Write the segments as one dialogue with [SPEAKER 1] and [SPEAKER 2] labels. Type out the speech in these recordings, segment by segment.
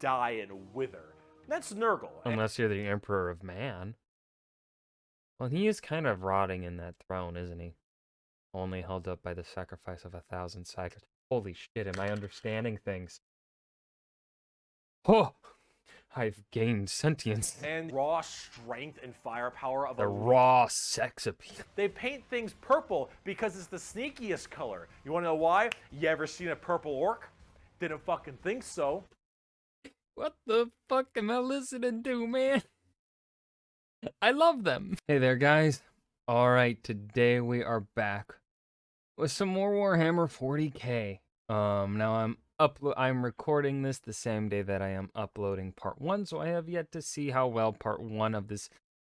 [SPEAKER 1] die and wither. That's Nurgle.
[SPEAKER 2] Unless you're the Emperor of Man. Well, he is kind of rotting in that throne, isn't he? Only held up by the sacrifice of 1,000 cycles. Holy shit, am I understanding things? Oh! I've gained sentience.
[SPEAKER 1] And raw strength and firepower of
[SPEAKER 2] the
[SPEAKER 1] a
[SPEAKER 2] raw sex appeal.
[SPEAKER 1] They paint things purple because it's the sneakiest color. You wanna know why? You ever seen a purple orc? Didn't fucking think so.
[SPEAKER 2] What the fuck am I listening to, man? I love them. Hey there, guys. Alright, today we are back with some more Warhammer 40k. Now I'm recording this the same day that I am uploading part 1, so I have yet to see how well part 1 of this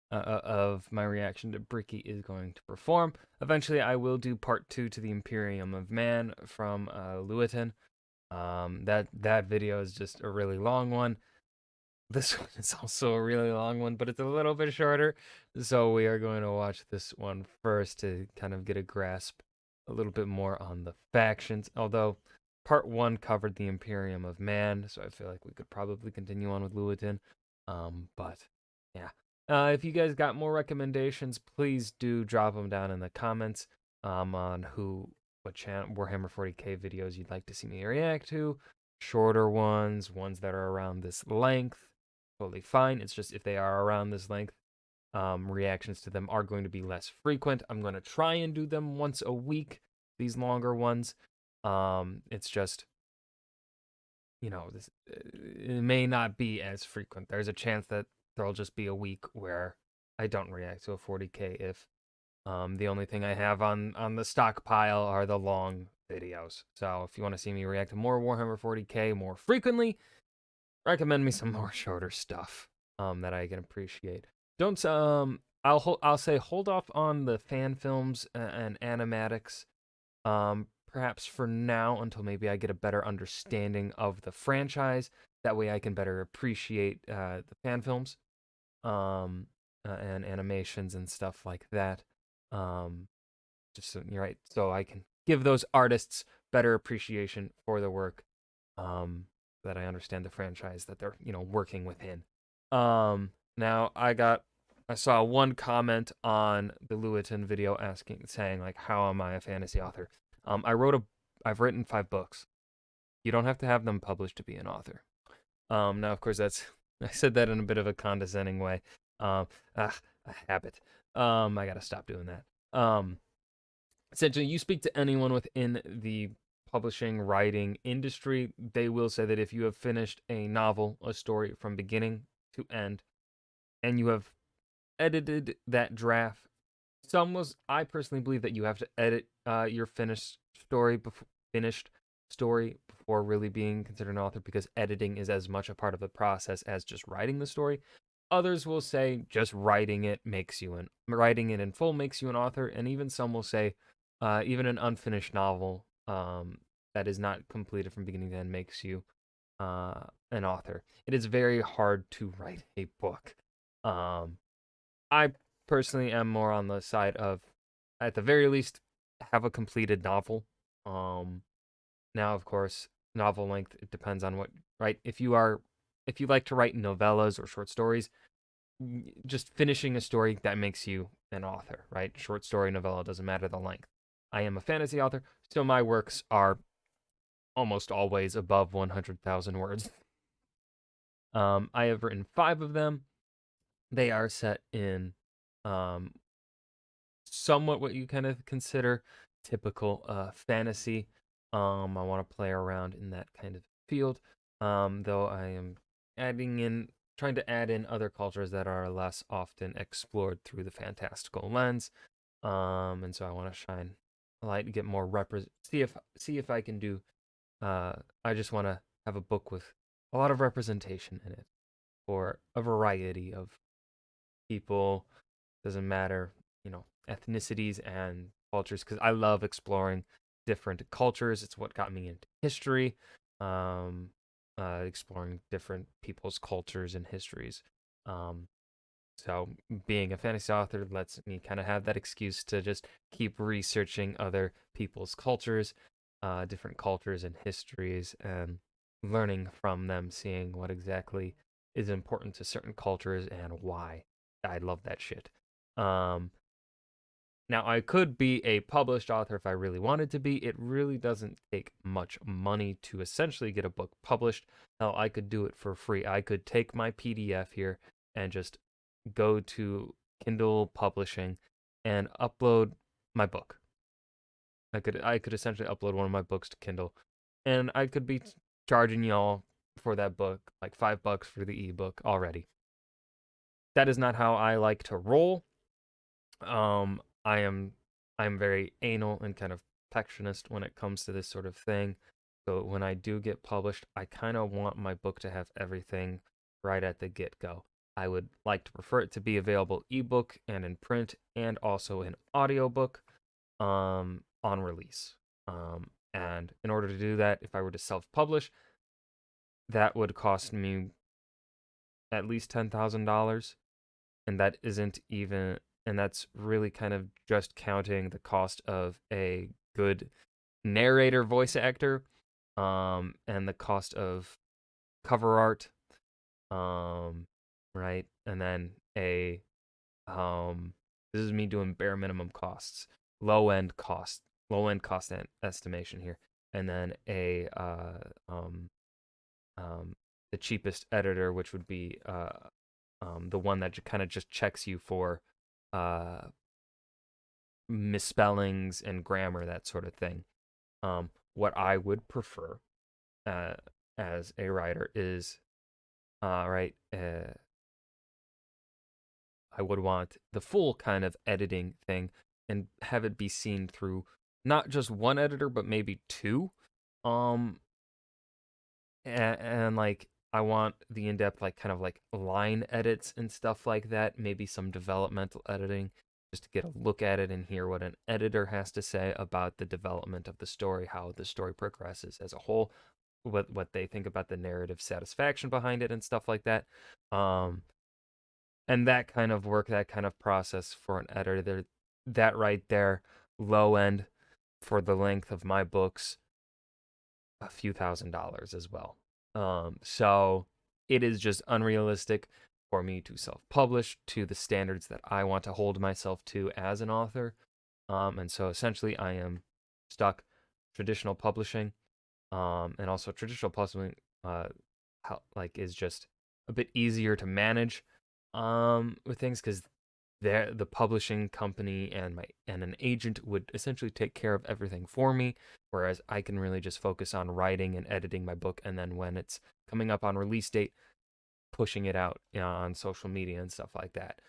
[SPEAKER 2] of my reaction to Bricky is going to perform. Eventually I will do part 2 to the Imperium of Man from Lewitton. That video is just a really long one. This one is also a really long one, but it's a little bit shorter. So we are going to watch this one first to kind of get a grasp a little bit more on the factions. Although part 1 covered the Imperium of Man, so I feel like we could probably continue on with Lewitton. But yeah. If you guys got more recommendations, please do drop them down in the comments on what channel Warhammer 40k videos you'd like to see me react to. Shorter ones that are around this length. Totally fine. It's just if they are around this length, reactions to them are going to be less frequent. I'm going to try and do them once a week, these longer ones. It's just, you know, it may not be as frequent. There's a chance that there'll just be a week where I don't react to a 40k if the only thing I have on the stockpile are the long videos. So if you want to see me react to more Warhammer 40k more frequently, recommend me some more shorter stuff that I can appreciate. Don't I'll say hold off on the fan films and animatics perhaps for now until maybe I get a better understanding of the franchise. That way I can better appreciate the fan films and animations and stuff like that. Just so you're right, so I can give those artists better appreciation for the work. That I understand the franchise that they're, working within. Now I saw one comment on the Lewitton video saying like, how am I a fantasy author? I've written 5 books. You don't have to have them published to be an author. Now of course I said that in a bit of a condescending way. A habit. I gotta stop doing that. Essentially, you speak to anyone within the publishing, writing industry, they will say that if you have finished a novel, a story from beginning to end, and you have edited that draft, I personally believe that you have to edit your finished story before really being considered an author, because editing is as much a part of the process as just writing the story. Others will say just writing it in full makes you an author, and even some will say even an unfinished novel that is not completed from beginning to end makes you an author. It is very hard to write a book. I personally am more on the side of, at the very least, have a completed novel. Now, of course, novel length, it depends on what, right? If you like to write novellas or short stories, just finishing a story, that makes you an author, right? Short story, novella, doesn't matter the length. I am a fantasy author, so my works are almost always above 100,000 words. I have written 5 of them. They are set in somewhat what you kind of consider typical fantasy. I want to play around in that kind of field, though I am trying to add in other cultures that are less often explored through the fantastical lens. And so I want to shine a light and get more see if I can do. I just want to have a book with a lot of representation in it for a variety of people. Doesn't matter, ethnicities and cultures, because I love exploring different cultures. It's what got me into history. Exploring different people's cultures and histories. So being a fantasy author lets me kind of have that excuse to just keep researching other people's cultures, different cultures and histories, and learning from them, seeing what exactly is important to certain cultures and why. I love that shit. Now, I could be a published author if I really wanted to be. It really doesn't take much money to essentially get a book published. Hell, I could do it for free. I could take my PDF here and just go to Kindle Publishing and upload my book. I could essentially upload one of my books to Kindle, and I could be charging y'all for that book like $5 for the ebook already. That is not how I like to roll. I'm very anal and kind of perfectionist when it comes to this sort of thing. So when I do get published, I kind of want my book to have everything right at the get-go. I would like to prefer it to be available ebook and in print and also in audiobook on release. And in order to do that, if I were to self-publish, that would cost me at least $10,000, and that isn't even, and that's really kind of just counting the cost of a good narrator voice actor, and the cost of cover art, right, and then this is me doing bare minimum costs, low end cost estimation here, and then the cheapest editor, which would be the one that kind of just checks you for misspellings and grammar, that sort of thing. What I would prefer as a writer is, I would want the full kind of editing thing and have it be seen through not just one editor, but maybe two. And like I want the in-depth like kind of like line edits and stuff like that, maybe some developmental editing just to get a look at it and hear what an editor has to say about the development of the story, how the story progresses as a whole, what they think about the narrative satisfaction behind it and stuff like that. And that kind of work, that kind of process for an editor, that right there, low end for the length of my books, a few $1,000s as well. So it is just unrealistic for me to self-publish to the standards that I want to hold myself to as an author. And so essentially I am stuck traditional publishing. And also traditional publishing is just a bit easier to manage with things because the publishing company and an agent would essentially take care of everything for me, whereas I can really just focus on writing and editing my book, and then when it's coming up on release date, pushing it out, on social media and stuff like that.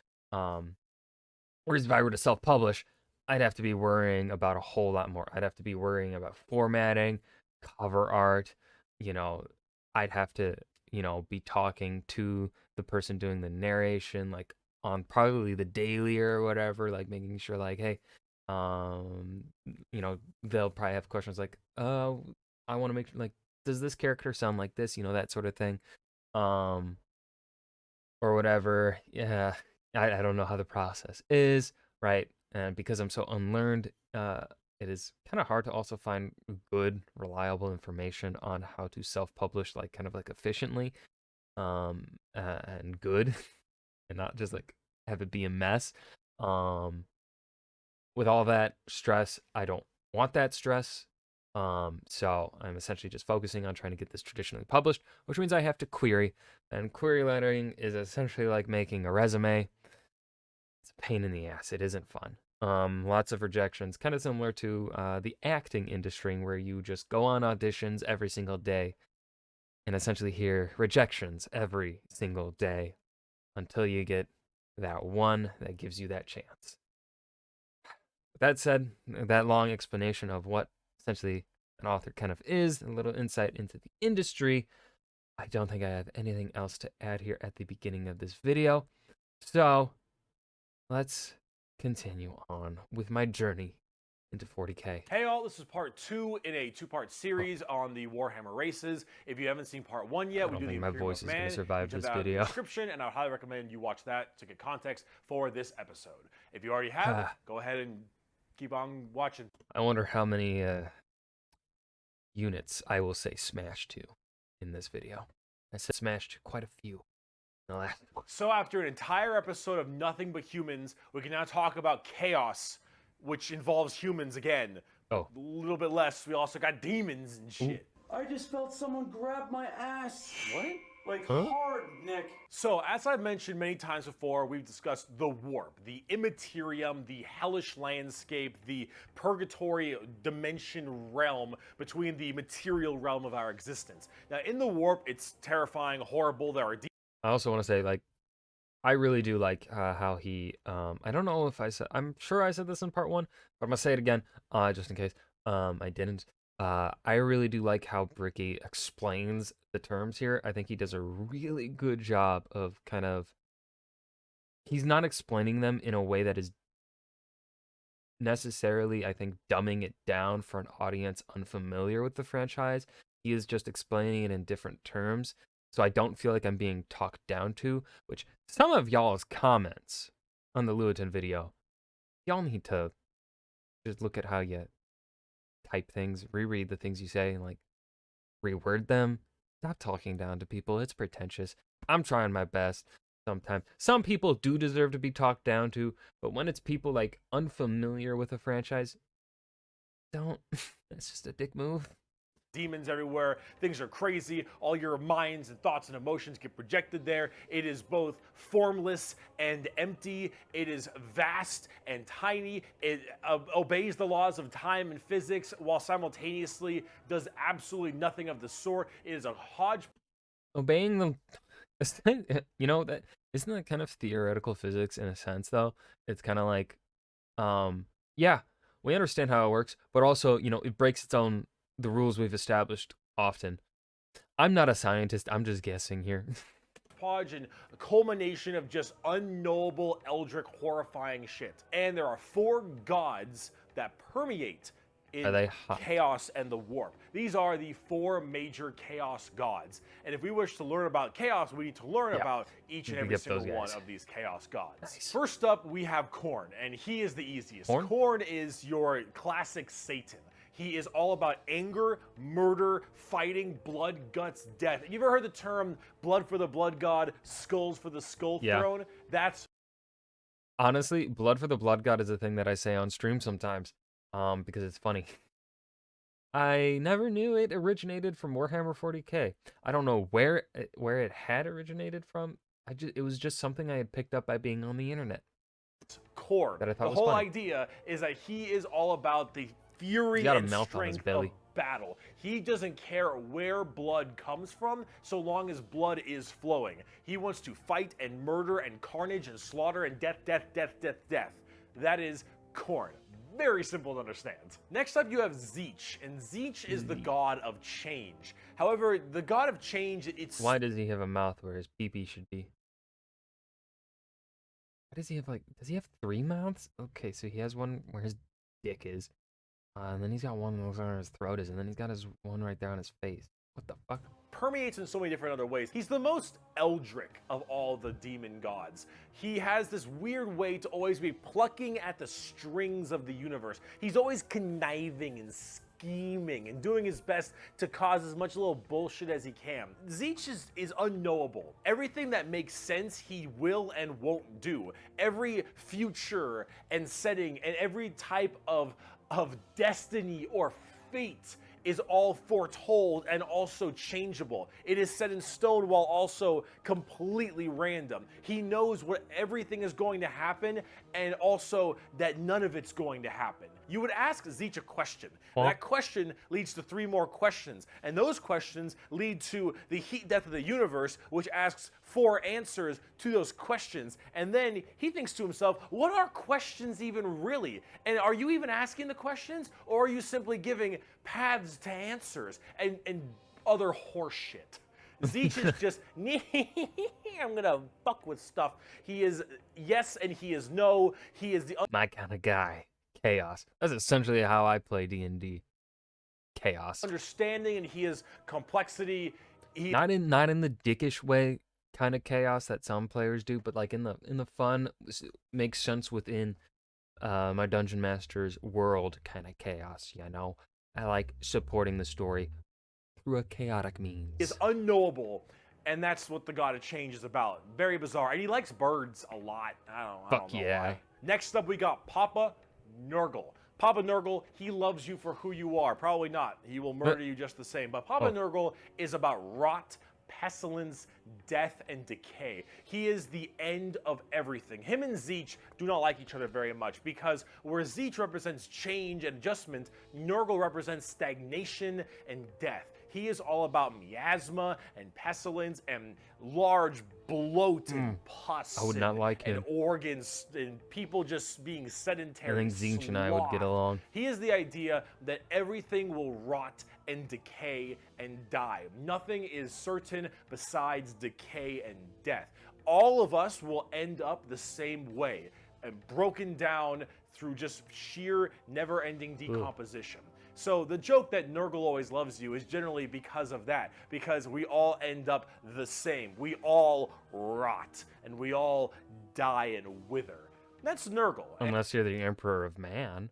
[SPEAKER 2] Whereas if I were to self-publish, I'd have to be worrying about a whole lot more. I'd have to be worrying about formatting, cover art, I'd have to, be talking to the person doing the narration, like on probably the daily or whatever, like making sure like, hey, they'll probably have questions like, I want to make sure, like, does this character sound like this, that sort of thing, or whatever. Yeah, I don't know how the process is, right? And because I'm so unlearned, it is kind of hard to also find good, reliable information on how to self-publish, like kind of like efficiently, and good, and not just like have it be a mess. With all that stress, I don't want that stress. So I'm essentially just focusing on trying to get this traditionally published, which means I have to query, and query lettering is essentially like making a resume. It's a pain in the ass. It isn't fun. Lots of rejections, kind of similar to the acting industry, where you just go on auditions every single day and essentially hear rejections every single day until you get that one that gives you that chance. With that said, that long explanation of what essentially an author kind of is, a little insight into the industry, I don't think I have anything else to add here at the beginning of this video. So let's continue on with my journey into 40K.
[SPEAKER 1] Hey all, this is part 2 in a 2-part series on the Warhammer races. If you haven't seen part 1 yet, we do the
[SPEAKER 2] my voice is going to survive this
[SPEAKER 1] video.
[SPEAKER 2] video.
[SPEAKER 1] In the description, and I would highly recommend you watch that to get context for this episode. If you already have, go ahead and keep on watching.
[SPEAKER 2] I wonder how many units I will say smash to. in this video. I smashed quite a few in the last one.
[SPEAKER 1] So after an entire episode of nothing but humans, we can now talk about chaos, which involves humans again.
[SPEAKER 2] Oh.
[SPEAKER 1] A little bit less. We also got demons and shit.
[SPEAKER 3] I just felt someone grab my ass.
[SPEAKER 1] What?
[SPEAKER 3] Like
[SPEAKER 2] Huh?
[SPEAKER 3] hard, Nick.
[SPEAKER 1] So, as I've mentioned many times before, we've discussed the warp, the immaterium, the hellish landscape, the purgatory dimension realm between the material realm of our existence. Now, in the warp, it's terrifying, horrible. There are
[SPEAKER 2] I also want to say, like, I really do like how he, I don't know if I'm sure I said this in part 1, but I'm going to say it again, just in case I didn't. I really do like how Bricky explains the terms here. I think he does a really good job of he's not explaining them in a way that is necessarily, I think, dumbing it down for an audience unfamiliar with the franchise. He is just explaining it in different terms, so I don't feel like I'm being talked down to, which some of y'all's comments on the Lewitton video, y'all need to just look at how you type things, reread the things you say, and like reword them. Stop talking down to people. It's pretentious. I'm trying my best sometimes. Some people do deserve to be talked down to, but when it's people like unfamiliar with a franchise, don't. That's just a dick move.
[SPEAKER 1] demons everywhere. Things are crazy. All your minds and thoughts and emotions get projected there. It is both formless and empty. It is vast and tiny. It obeys the laws of time and physics while simultaneously does absolutely nothing of the sort. It is a hodgepodge.
[SPEAKER 2] Obeying them, you know, that isn't that kind of theoretical physics in a sense, though. It's kind of like, yeah, we understand how it works, but also, you know, it breaks the rules we've established often. I'm not a scientist. I'm just guessing here.
[SPEAKER 1] And a culmination of just unknowable, eldritch, horrifying shit. And there are 4 gods that permeate in chaos and the warp. These are the 4 major chaos gods. And if we wish to learn about chaos, we need to learn about each and every single one of these chaos gods. Nice. First up, we have Khorne, and he is the easiest. Khorne is your classic Satan. He is all about anger, murder, fighting, blood, guts, death. You ever heard the term blood for the blood god, skulls for the skull throne? That's...
[SPEAKER 2] Honestly, blood for the blood god is a thing that I say on stream sometimes, because it's funny. I never knew it originated from Warhammer 40k. I don't know where it had originated from. It was just something I had picked up by being on the internet.
[SPEAKER 1] Khorne.
[SPEAKER 2] That I thought
[SPEAKER 1] the
[SPEAKER 2] was
[SPEAKER 1] whole
[SPEAKER 2] funny.
[SPEAKER 1] idea is that he is all about the fury and strength of battle. He doesn't care where blood comes from, so long as blood is flowing. He wants to fight and murder and carnage and slaughter and death, death, death, death, death. That is Khorne. Very simple to understand. Next up, you have Tzeentch, and Tzeentch is the god of change. However, the god of change, it's...
[SPEAKER 2] Why does he have a mouth where his pee-pee should be? Why does he have, does he have 3 mouths? Okay, so he has one where his dick is. And then he's got one where his throat is, and then he's got his one right there on his face. What the fuck?
[SPEAKER 1] Permeates in so many different other ways. He's the most eldritch of all the demon gods. He has this weird way to always be plucking at the strings of the universe. He's always conniving and scheming and doing his best to cause as much little bullshit as he can. Tzeentch is unknowable. Everything that makes sense, he will and won't do. Every future and setting and every type of destiny or fate is all foretold and also changeable. It is set in stone while also completely random. He knows what everything is going to happen and also that none of it's going to happen. You would ask Tzeentch a question. And that question leads to 3 more questions. And those questions lead to the heat death of the universe, which asks 4 answers to those questions. And then he thinks to himself, what are questions even really? And are you even asking the questions? Or are you simply giving paths to answers and other horse shit? Tzeentch is just, I'm gonna fuck with stuff. He is yes and he is no. He is the
[SPEAKER 2] my kind of guy. Chaos. That's essentially how I play D&D. Chaos.
[SPEAKER 1] Understanding, and he is complexity.
[SPEAKER 2] Not in the dickish way kind of chaos that some players do, but like in the fun, makes sense within my dungeon master's world kind of chaos. You know, I like supporting the story through a chaotic means.
[SPEAKER 1] Is unknowable, and that's what the God of Change is about. Very bizarre, and he likes birds a lot. I don't know
[SPEAKER 2] yeah.
[SPEAKER 1] why. Next up, we got Papa Nurgle. Papa Nurgle, he loves you for who you are. Probably not. He will murder you just the same. But Papa Nurgle is about rot, pestilence, death, and decay. He is the end of everything. Him and Zeech do not like each other very much because where Zeech represents change and adjustment, Nurgle represents stagnation and death. He is all about miasma and pestilence and large bloat and pus.
[SPEAKER 2] I would not like him.
[SPEAKER 1] And organs and people just being sedentary.
[SPEAKER 2] I think Zeech and I would get along.
[SPEAKER 1] He is the idea that everything will rot and decay and die. Nothing is certain besides decay and death. All of us will end up the same way, and broken down through just sheer never-ending decomposition. So the joke that Nurgle always loves you is generally because of that, because we all end up the same. We all rot, and we all die and wither. That's Nurgle.
[SPEAKER 2] Unless you're the Emperor of Man.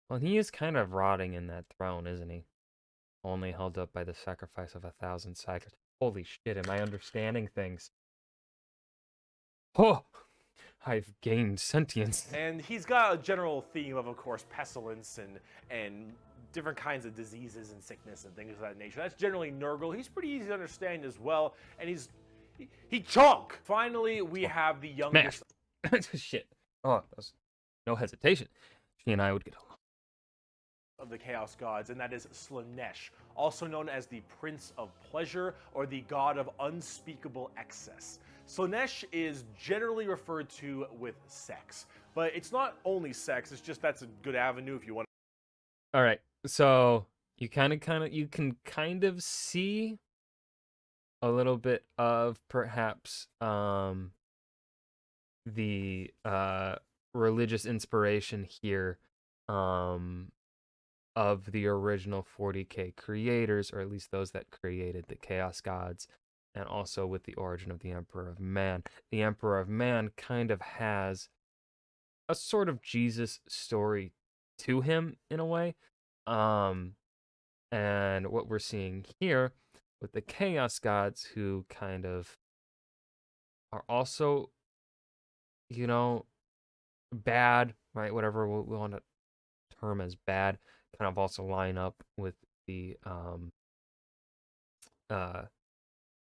[SPEAKER 2] Well, he is kind of rotting in that throne, isn't he? Only held up by the sacrifice of 1,000 cycles. Holy shit, am I understanding things? Oh! I've gained sentience.
[SPEAKER 1] And he's got a general theme of course, pestilence and different kinds of diseases and sickness and things of that nature. That's generally Nurgle. He's pretty easy to understand as well, and he chunk. Finally, we have the youngest.
[SPEAKER 2] Shit. Oh, that's no hesitation. She and I would get along.
[SPEAKER 1] Of the Chaos Gods, and that is Slaanesh, also known as the Prince of Pleasure or the God of Unspeakable Excess. Slaanesh is generally referred to with sex, but it's not only sex, it's just that's a good avenue if you want.
[SPEAKER 2] All right, so you can kind of see a little bit of perhaps the religious inspiration here of the original 40k creators, or at least those that created the Chaos Gods, and also with the origin of the Emperor of Man. The Emperor of Man kind of has a sort of Jesus story to him in a way. And what we're seeing here with the Chaos Gods, who kind of are also, you know, bad, right? Whatever we want to term as bad, kind of also line up with the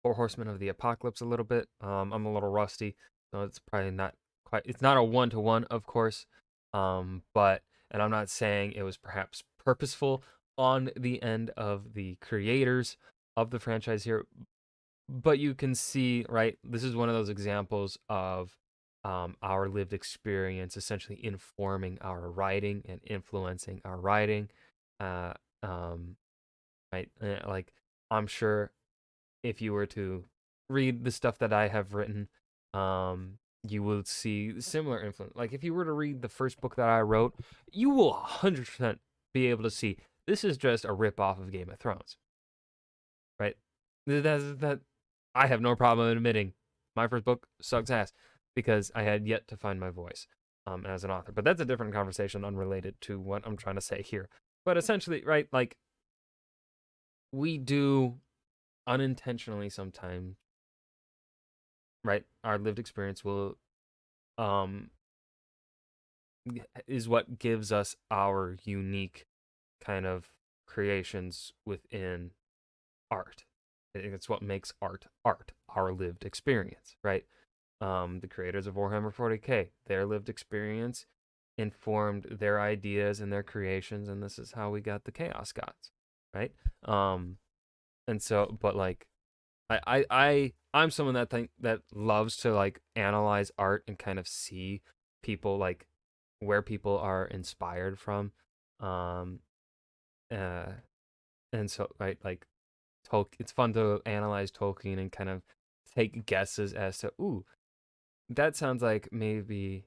[SPEAKER 2] Four Horsemen of the Apocalypse a little bit. I'm a little rusty, so it's probably not quite. It's not a one-to-one, of course, but and I'm not saying it was perhaps purposeful on the end of the creators of the franchise here, but you can see, right? This is one of those examples of our lived experience essentially informing our writing and influencing our writing. Right? Like, I'm sure if you were to read the stuff that I have written, you will see similar influence. Like, if you were to read the first book that I wrote, you will 100% be able to see this is just a rip-off of Game of Thrones. Right? That I have no problem admitting my first book sucks ass because I had yet to find my voice as an author. But that's a different conversation unrelated to what I'm trying to say here. But essentially, right, like, we do unintentionally sometimes, right? Our lived experience will is what gives us our unique kind of creations within art. It's what makes art, our lived experience, right? The creators of Warhammer 40k, their lived experience informed their ideas and their creations, and this is how we got the Chaos Gods, right? And so, but like, I'm someone that loves to like analyze art and kind of see people, like where people are inspired from, and so, right, like it's fun to analyze Tolkien and kind of take guesses as to, ooh, that sounds like maybe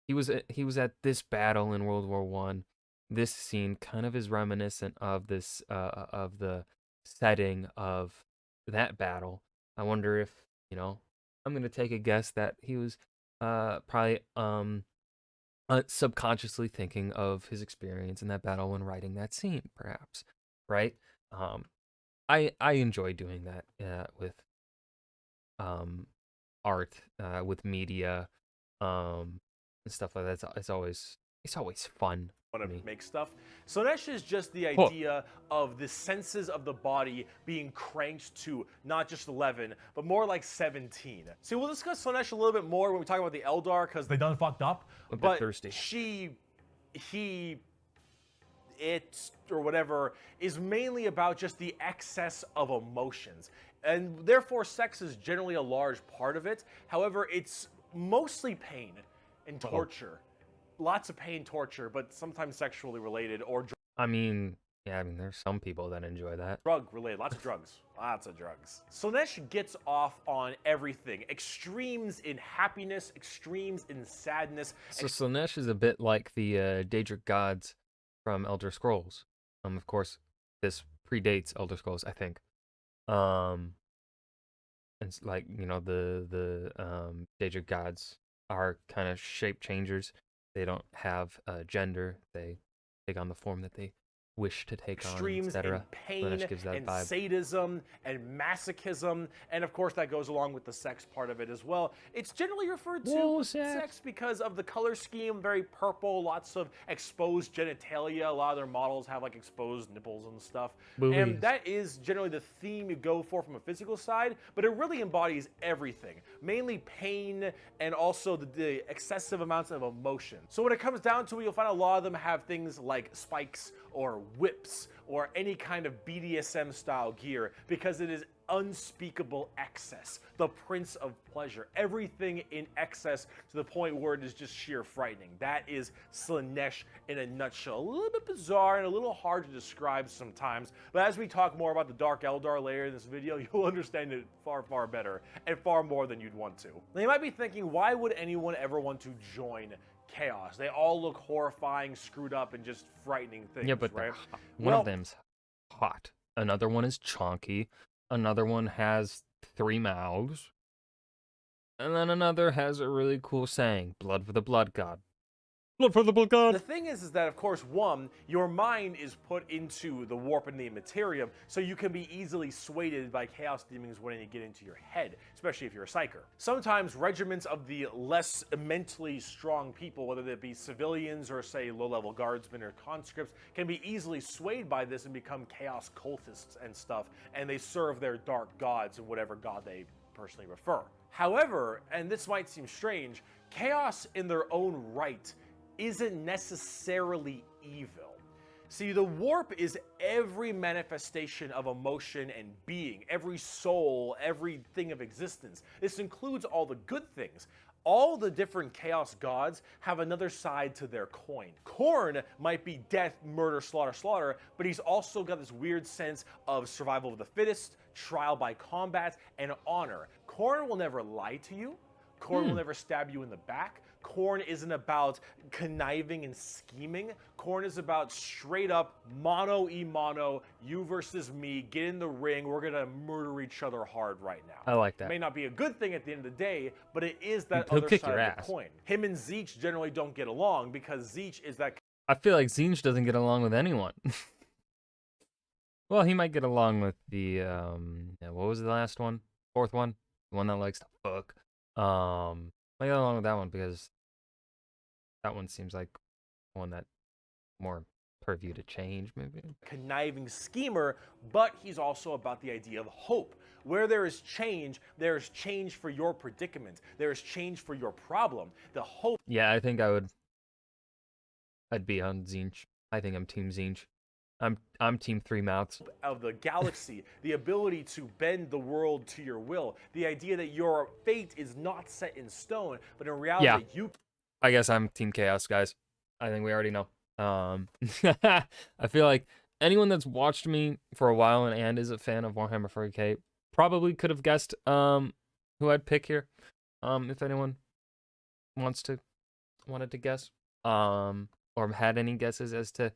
[SPEAKER 2] he was at this battle in World War One. This scene kind of is reminiscent of this of the setting of that battle. I wonder if, you know, I'm gonna take a guess that he was probably subconsciously thinking of his experience in that battle when writing that scene, perhaps, right? I enjoy doing that with art, with media, and stuff like that. It's always fun
[SPEAKER 1] Want
[SPEAKER 2] to
[SPEAKER 1] to
[SPEAKER 2] me.
[SPEAKER 1] make stuff. Slanesh is just the
[SPEAKER 2] Cool.
[SPEAKER 1] idea of the senses of the body being cranked to not just 11, but more like 17. See, we'll discuss Slanesh a little bit more when we talk about the Eldar, because they done fucked up.
[SPEAKER 2] A bit
[SPEAKER 1] But
[SPEAKER 2] thirsty.
[SPEAKER 1] it, or whatever, is mainly about just the excess of emotions. And therefore, sex is generally a large part of it. However, it's mostly pain and torture. Lots of pain, torture, but sometimes sexually related or
[SPEAKER 2] I mean, yeah, I mean, there's some people that enjoy that.
[SPEAKER 1] drug related. Lots of drugs. Lots of drugs. Slanesh gets off on everything. Extremes in happiness, extremes in sadness.
[SPEAKER 2] So Slanesh is a bit like the Daedric gods from Elder Scrolls. Of course, this predates Elder Scrolls, I think. It's like, you know, the Daedric gods are kind of shape changers. They don't have gender. They take on the form that they wish to take on,
[SPEAKER 1] Extremes in
[SPEAKER 2] etc.
[SPEAKER 1] pain
[SPEAKER 2] Slanesh gives that
[SPEAKER 1] and
[SPEAKER 2] vibe.
[SPEAKER 1] sadism and masochism, and of course that goes along with the sex part of it as well. It's generally referred to
[SPEAKER 2] Whoa,
[SPEAKER 1] sex because of the color scheme, very purple, lots of exposed genitalia. A lot of their models have like exposed nipples and stuff.
[SPEAKER 2] Boobies.
[SPEAKER 1] And that is generally the theme you go for from a physical side, but it really embodies everything, mainly pain and also the excessive amounts of emotion. So when it comes down to it, you'll find a lot of them have things like spikes or whips or any kind of BDSM style gear because it is unspeakable excess, the prince of pleasure, everything in excess to the point where it is just sheer frightening. That is Slanesh in a nutshell. A little bit bizarre and a little hard to describe sometimes, but as we talk more about the Dark Eldar later in this video, you'll understand it far, far better and far more than you'd want to. Now you might be thinking, why would anyone ever want to join Chaos? They all look horrifying, screwed up, and just frightening things,
[SPEAKER 2] Yeah, but
[SPEAKER 1] right?
[SPEAKER 2] one of them's hot. Another one is chonky. Another one has 3 mouths. And then another has a really cool saying, blood for the blood god. Blood for the blood god!
[SPEAKER 1] The thing is that, of course, one, your mind is put into the warp and the materium, so you can be easily swayed by chaos demons when they get into your head, especially if you're a psyker. Sometimes regiments of the less mentally strong people, whether they be civilians or, say, low-level guardsmen or conscripts, can be easily swayed by this and become chaos cultists and stuff, and they serve their dark gods and whatever god they personally prefer. However, and this might seem strange, chaos in their own right isn't necessarily evil. See, the warp is every manifestation of emotion and being, every soul, everything of existence. This includes all the good things. All the different chaos gods have another side to their coin. Khorne might be death, murder, slaughter, slaughter, but he's also got this weird sense of survival of the fittest, trial by combat, and honor. Khorne will never lie to you. Khorne will never stab you in the back. Khorne isn't about conniving and scheming. Khorne is about straight up mano-y-mano, you versus me, get in the ring, we're gonna murder each other hard right now.
[SPEAKER 2] I like that.
[SPEAKER 1] May not be a good thing at the end of the day, but it is that
[SPEAKER 2] He'll
[SPEAKER 1] other
[SPEAKER 2] kick
[SPEAKER 1] side
[SPEAKER 2] your
[SPEAKER 1] of
[SPEAKER 2] ass.
[SPEAKER 1] the coin. Him and Tzeentch generally don't get along because Tzeentch is that
[SPEAKER 2] I feel like Tzeentch doesn't get along with anyone. Well, he might get along with the, yeah, what was the last one? 4th one? The one that likes to fuck. Might get along with that one because that one seems like one that more purview to change, maybe.
[SPEAKER 1] conniving schemer, but he's also about the idea of hope. Where there is change for your predicament. There is change for your problem. The hope
[SPEAKER 2] Yeah, I think I'd be on Tzeentch. I think I'm Team Tzeentch. I'm Team 3 Mouths.
[SPEAKER 1] of the galaxy, the ability to bend the world to your will, the idea that your fate is not set in stone, but in reality
[SPEAKER 2] Yeah.
[SPEAKER 1] you
[SPEAKER 2] I guess I'm Team Chaos, guys. I think we already know. I feel like anyone that's watched me for a while and is a fan of Warhammer 40k probably could have guessed who I'd pick here. If anyone wanted to guess. Or had any guesses as to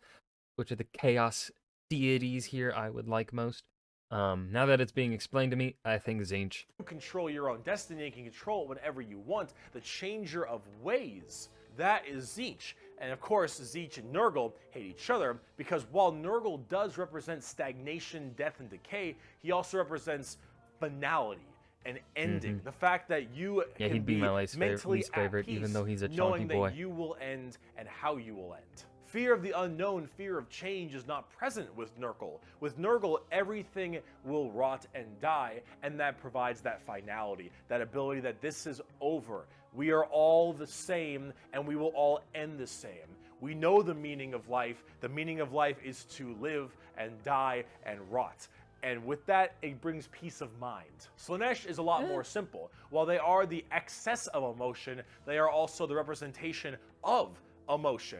[SPEAKER 2] which of the chaos deities here I would like most. Now that it's being explained to me, I think Tzeentch.
[SPEAKER 1] control your own destiny and can control it whenever you want. The changer of ways, that is Tzeentch. And of course, Zeech and Nurgle hate each other because while Nurgle does represent stagnation, death, and decay, he also represents finality and ending. The fact that you
[SPEAKER 2] Yeah,
[SPEAKER 1] can
[SPEAKER 2] he'd be my least
[SPEAKER 1] mentally
[SPEAKER 2] favorite,
[SPEAKER 1] at peace,
[SPEAKER 2] even though he's a
[SPEAKER 1] knowing
[SPEAKER 2] chonky boy.
[SPEAKER 1] that you will end and how you will end. Fear of the unknown, fear of change is not present with Nurgle. With Nurgle, everything will rot and die, and that provides that finality, that ability that this is over. We are all the same, and we will all end the same. We know the meaning of life. The meaning of life is to live and die and rot. And with that, it brings peace of mind. Slaanesh is a lot more simple. While they are the excess of emotion, they are also the representation of emotion.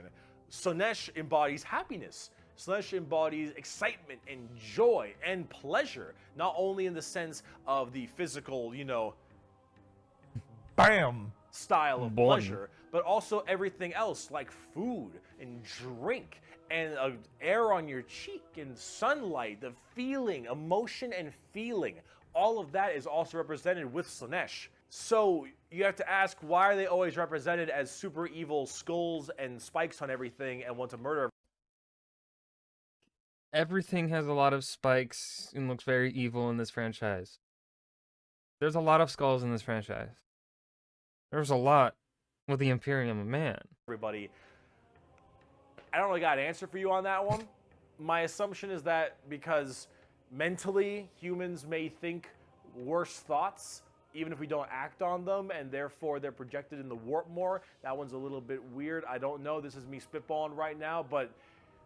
[SPEAKER 1] Slaanesh embodies happiness. Slaanesh embodies excitement and joy and pleasure, not only in the sense of the physical, bam style of pleasure, but also everything else like food and drink and air on your cheek and sunlight, the feeling, emotion and feeling. All of that is also represented with Slaanesh. So you have to ask, why are they always represented as super evil skulls and spikes on everything and want to murder?
[SPEAKER 2] Everything has a lot of spikes and looks very evil in this franchise. There's a lot of skulls in this franchise. There's a lot with the Imperium of Man.
[SPEAKER 1] Everybody, I don't really got an answer for you on that one. My assumption is that because mentally humans may think worse thoughts, even if we don't act on them, and therefore they're projected in the warp more. That one's a little bit weird. I don't know. This is me spitballing right now, but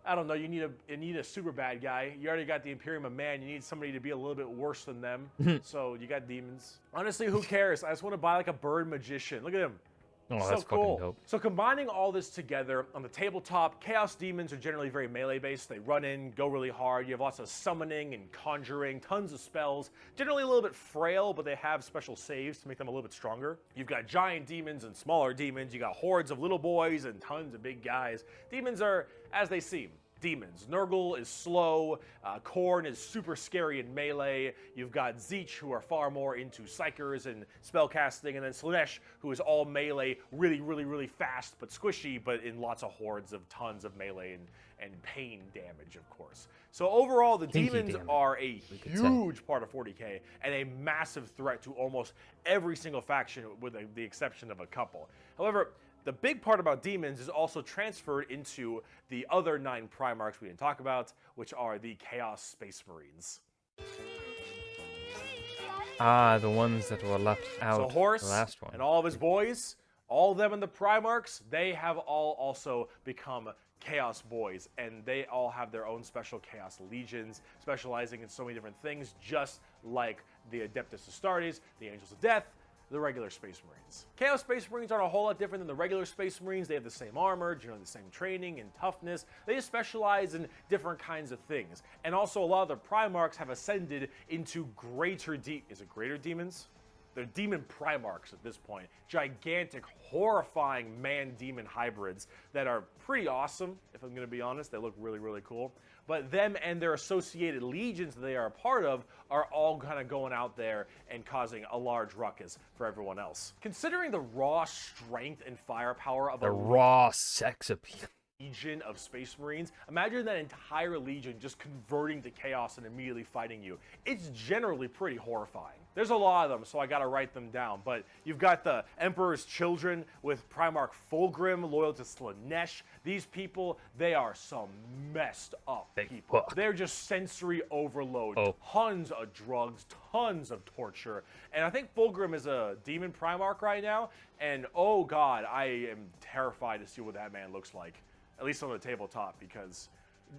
[SPEAKER 1] I don't know. You need a super bad guy. You already got the Imperium of Man. You need somebody to be a little bit worse than them. So you got demons. Honestly, who cares? I just want to buy like a bird magician. Look at him.
[SPEAKER 2] Oh,
[SPEAKER 1] So
[SPEAKER 2] that's
[SPEAKER 1] cool.
[SPEAKER 2] fucking dope.
[SPEAKER 1] So combining all this together, on the tabletop, Chaos Demons are generally very melee-based. They run in, go really hard. You have lots of summoning and conjuring, tons of spells. Generally a little bit frail, but they have special saves to make them a little bit stronger. You've got giant demons and smaller demons. You got hordes of little boys and tons of big guys. Demons are as they seem. Demons. Nurgle is slow, Khorne is super scary in melee, you've got Zeech who are far more into psychers and spellcasting, and then Slaanesh who is all melee, really fast but squishy, but in lots of hordes of tons of melee and pain damage, of course. So overall, the demons are a huge part of 40k and a massive threat to almost every single faction with the exception of a couple. However, the big part about demons is also transferred into the other 9 Primarchs we didn't talk about, which are the Chaos Space Marines.
[SPEAKER 2] Ah, the ones that were left out.
[SPEAKER 1] So Horus
[SPEAKER 2] the last one.
[SPEAKER 1] and all of his boys, all of them in the Primarchs, they have all also become Chaos Boys, and they all have their own special Chaos Legions, specializing in so many different things, just like the Adeptus Astartes, the Angels of Death, the regular Space Marines. Chaos Space Marines aren't a whole lot different than the regular Space Marines. They have the same armor, generally the same training and toughness. They just specialize in different kinds of things. And also a lot of the Primarchs have ascended into greater is it greater demons? They're demon Primarchs at this point. Gigantic, horrifying man-demon hybrids that are pretty awesome, if I'm going to be honest. They look really cool. But them and their associated legions that they are a part of are all kind of going out there and causing a large ruckus for everyone else. Considering the raw strength and firepower of
[SPEAKER 2] the raw sex appeal
[SPEAKER 1] legion of Space Marines, imagine that entire legion just converting to chaos and immediately fighting you. It's generally pretty horrifying. There's a lot of them, so I gotta write them down, but you've got the Emperor's Children with Primarch Fulgrim, loyal to Slaanesh. These people, they are some messed up people. They're just sensory overload, tons of drugs, tons of torture, and I think Fulgrim is a demon Primarch right now, and oh god, I am terrified to see what that man looks like. At least on the tabletop, because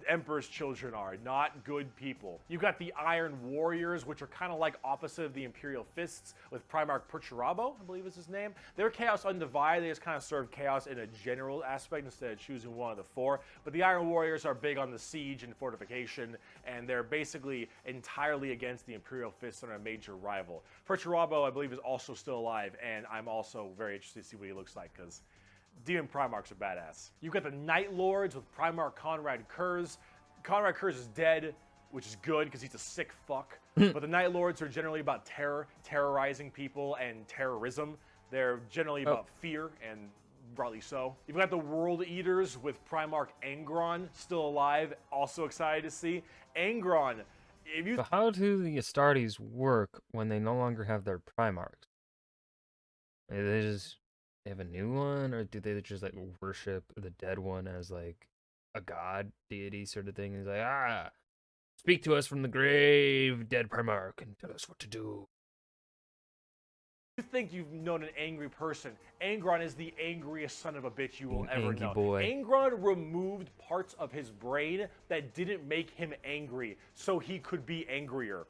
[SPEAKER 1] Emperor's Children are not good people. You've got the Iron Warriors, which are kind of like opposite of the Imperial Fists, with Primarch Perturabo, I believe is his name. They're Chaos Undivided. They just kind of serve chaos in a general aspect instead of choosing one of the 4. But the Iron Warriors are big on the siege and fortification, and they're basically entirely against the Imperial Fists and are a major rival. Perturabo, I believe, is also still alive, and I'm also very interested to see what he looks like, because Demon Primarchs are badass. You've got the Night Lords with Primarch Conrad Kurz. Conrad Kurz is dead, which is good because he's a sick fuck. But the Night Lords are generally about terrorizing people and terrorism. They're generally about fear and rightly so. You've got the World Eaters with Primarch Angron still alive, also excited to see. Angron, if you...
[SPEAKER 2] But how do the Astartes work when they no longer have their Primarchs? They have a new one, or do they just like worship the dead one as like a god deity sort of thing? He's like, speak to us from the grave, dead Primarch, and tell us what to do.
[SPEAKER 1] You think you've known an angry person, Angron is the angriest son of a bitch you will ever
[SPEAKER 2] Angry
[SPEAKER 1] know.
[SPEAKER 2] boy.
[SPEAKER 1] Angron removed parts of his brain that didn't make him angry, so he could be angrier.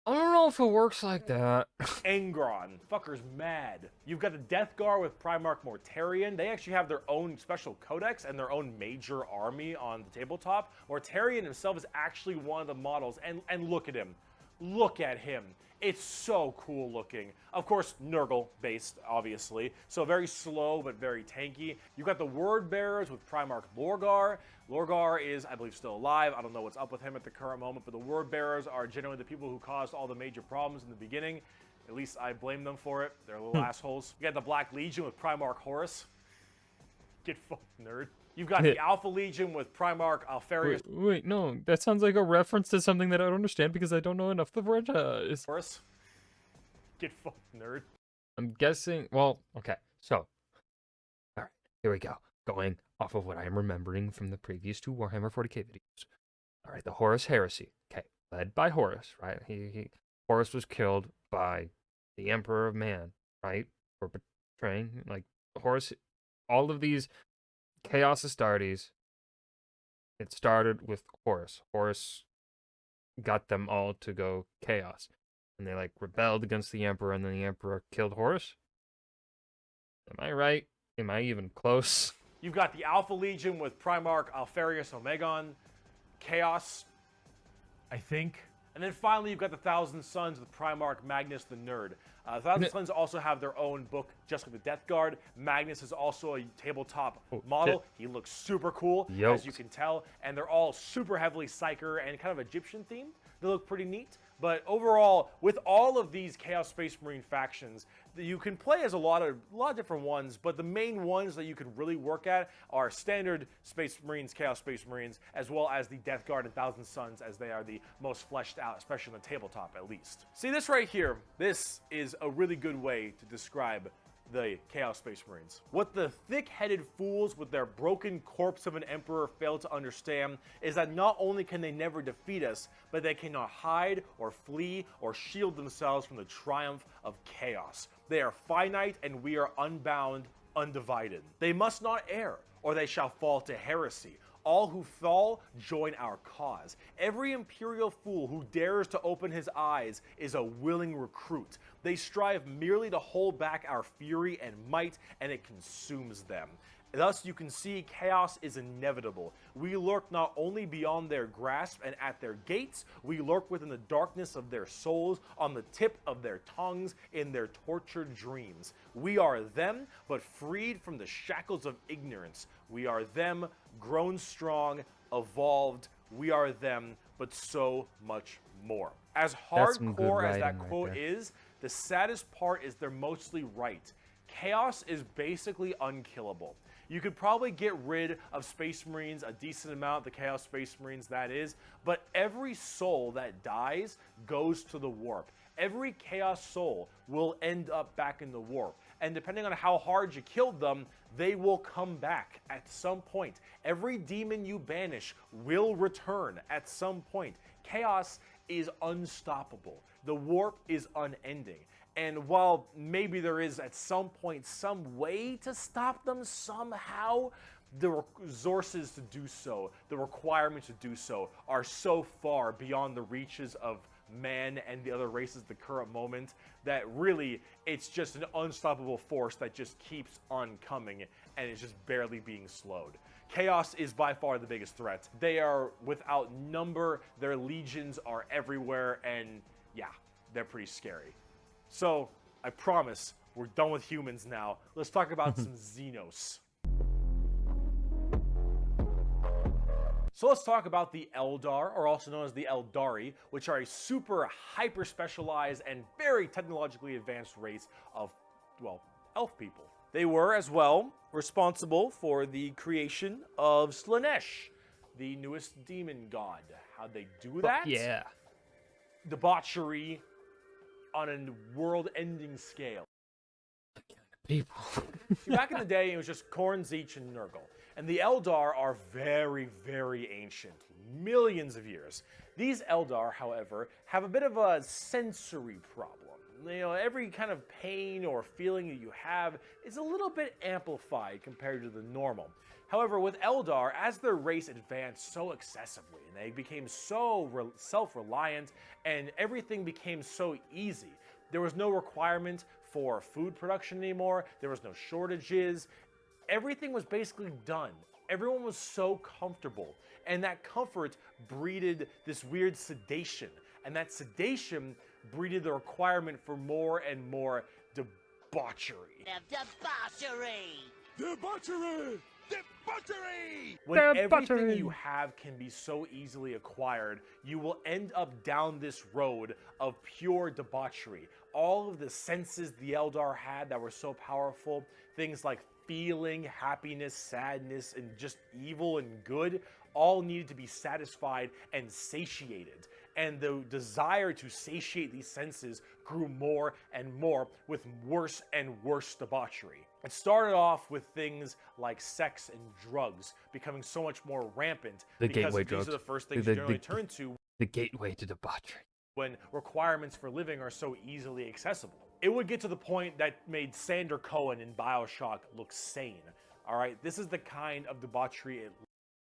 [SPEAKER 2] I don't know if it works like that.
[SPEAKER 1] Angron. Fucker's mad. You've got the Death Guard with Primarch Mortarion. They actually have their own special codex and their own major army on the tabletop. Mortarion himself is actually one of the models, and look at him. Look at him. It's so cool looking. Of course, Nurgle based, obviously. So very slow, but very tanky. You've got the Word Bearers with Primarch Lorgar. Lorgar is, I believe, still alive. I don't know what's up with him at the current moment, but the Word Bearers are generally the people who caused all the major problems in the beginning. At least I blame them for it. They're little assholes. You got the Black Legion with Primarch Horus. Get fucked, nerd. You've got the Alpha Legion with Primarch Alfarius.
[SPEAKER 2] Wait, no, that sounds like a reference to something that I don't understand because I don't know enough of the franchise.
[SPEAKER 1] Horus. Get fucked, nerd.
[SPEAKER 2] I'm guessing, well, okay, so, all right, here we go. Going off of what I'm remembering from the previous two Warhammer 40k videos. All right, the Horus Heresy, okay, led by Horus, right? Horus was killed by the Emperor of Man, right? For betraying, like, Horus, all of these Chaos Astartes, it started with Horus. Horus got them all to go Chaos. And they, like, rebelled against the Emperor, and then the Emperor killed Horus? Am I right? Am I even close?
[SPEAKER 1] You've got the Alpha Legion with Primarch Alfarius Omegon. Chaos, I think. And then finally, you've got the Thousand Sons with Primarch Magnus the Nerd. Thousand Sons also have their own book, just like the Death Guard. Magnus is also a tabletop model. He looks super cool, as you can tell. And they're all super heavily Psyker and kind of Egyptian themed. They look pretty neat. But overall, with all of these Chaos Space Marine factions, you can play as a lot of different ones, but the main ones that you can really work at are standard Space Marines, Chaos Space Marines, as well as the Death Guard and Thousand Sons, as they are the most fleshed out, especially on the tabletop at least. See this right here? This is a really good way to describe the Chaos Space Marines. What the thick-headed fools with their broken corpse of an emperor fail to understand is that not only can they never defeat us, but they cannot hide or flee or shield themselves from the triumph of chaos. They are finite and we are unbound, undivided. They must not err, or they shall fall to heresy. All who fall join our cause. Every imperial fool who dares to open his eyes is a willing recruit. They strive merely to hold back our fury and might, and it consumes them. Thus, you can see chaos is inevitable. We lurk not only beyond their grasp and at their gates, we lurk within the darkness of their souls, on the tip of their tongues, in their tortured dreams. We are them, but freed from the shackles of ignorance. We are them, grown strong, evolved. We are them, but so much more. As hardcore as that quote is, the saddest part is they're mostly right. Chaos is basically unkillable. You could probably get rid of Space Marines a decent amount, the Chaos Space Marines that is, but every soul that dies goes to the warp. Every Chaos soul will end up back in the warp. And depending on how hard you killed them, they will come back at some point. Every demon you banish will return at some point. Chaos is unstoppable. The warp is unending. And while maybe there is at some point some way to stop them somehow, the resources to do so, the requirements to do so, are so far beyond the reaches of man and the other races at the current moment that really it's just an unstoppable force that just keeps on coming and is just barely being slowed. Chaos is by far the biggest threat. They are without number, their legions are everywhere, and yeah, they're pretty scary. So, I promise, we're done with humans now. Let's talk about some Xenos. So let's talk about the Eldar, or also known as the Eldari, which are a super hyper-specialized and very technologically advanced race of, well, elf people. They were, as well, responsible for the creation of Slaanesh, the newest demon god. How'd they do that?
[SPEAKER 2] Yeah.
[SPEAKER 1] Debauchery on a world-ending scale.
[SPEAKER 2] People.
[SPEAKER 1] See, back in the day, it was just Khorne, Tzeentch, and Nurgle. And the Eldar are very, very ancient. Millions of years. These Eldar, however, have a bit of a sensory problem. You know, every kind of pain or feeling that you have is a little bit amplified compared to the normal. However, with Eldar, as their race advanced so excessively, and they became so self-reliant, and everything became so easy, there was no requirement for food production anymore, there was no shortages, everything was basically done. Everyone was so comfortable, and that comfort breeded this weird sedation, and that sedation breeded the requirement for more and more debauchery.
[SPEAKER 4] Debauchery! Debauchery!
[SPEAKER 1] When everything
[SPEAKER 2] Debauchery.
[SPEAKER 1] you have can be so easily acquired, you will end up down this road of pure debauchery. All of the senses the Eldar had that were so powerful, things like feeling, happiness, sadness, and just evil and good, all needed to be satisfied and satiated. And the desire to satiate these senses grew more and more with worse and worse debauchery. It started off with things like sex and drugs becoming so much more rampant
[SPEAKER 2] The
[SPEAKER 1] because
[SPEAKER 2] gateway
[SPEAKER 1] these
[SPEAKER 2] drugs.
[SPEAKER 1] are the first things
[SPEAKER 2] The-
[SPEAKER 1] you generally
[SPEAKER 2] the-
[SPEAKER 1] turn to
[SPEAKER 2] The gateway to debauchery.
[SPEAKER 1] when requirements for living are so easily accessible. It would get to the point that made Sander Cohen in BioShock look sane. All right, this is the kind of debauchery it.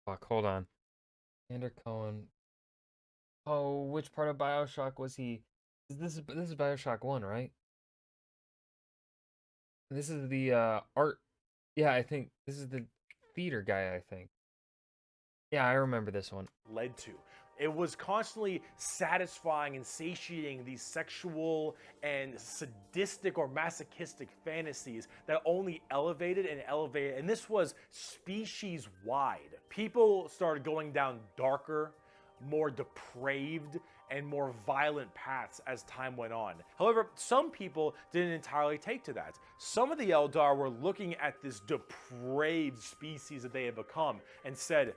[SPEAKER 2] Fuck, hold on. Sander Cohen. Oh, which part of BioShock was he? This is BioShock 1, right? This is the art. Yeah, I think this is the theater guy, I think. Yeah, I remember this one.
[SPEAKER 1] Led to. It was constantly satisfying and satiating these sexual and sadistic or masochistic fantasies that only elevated and elevated. And this was species wide. People started going down darker, more depraved, and more violent paths as time went on. However, some people didn't entirely take to that. Some of the Eldar were looking at this depraved species that they had become and said,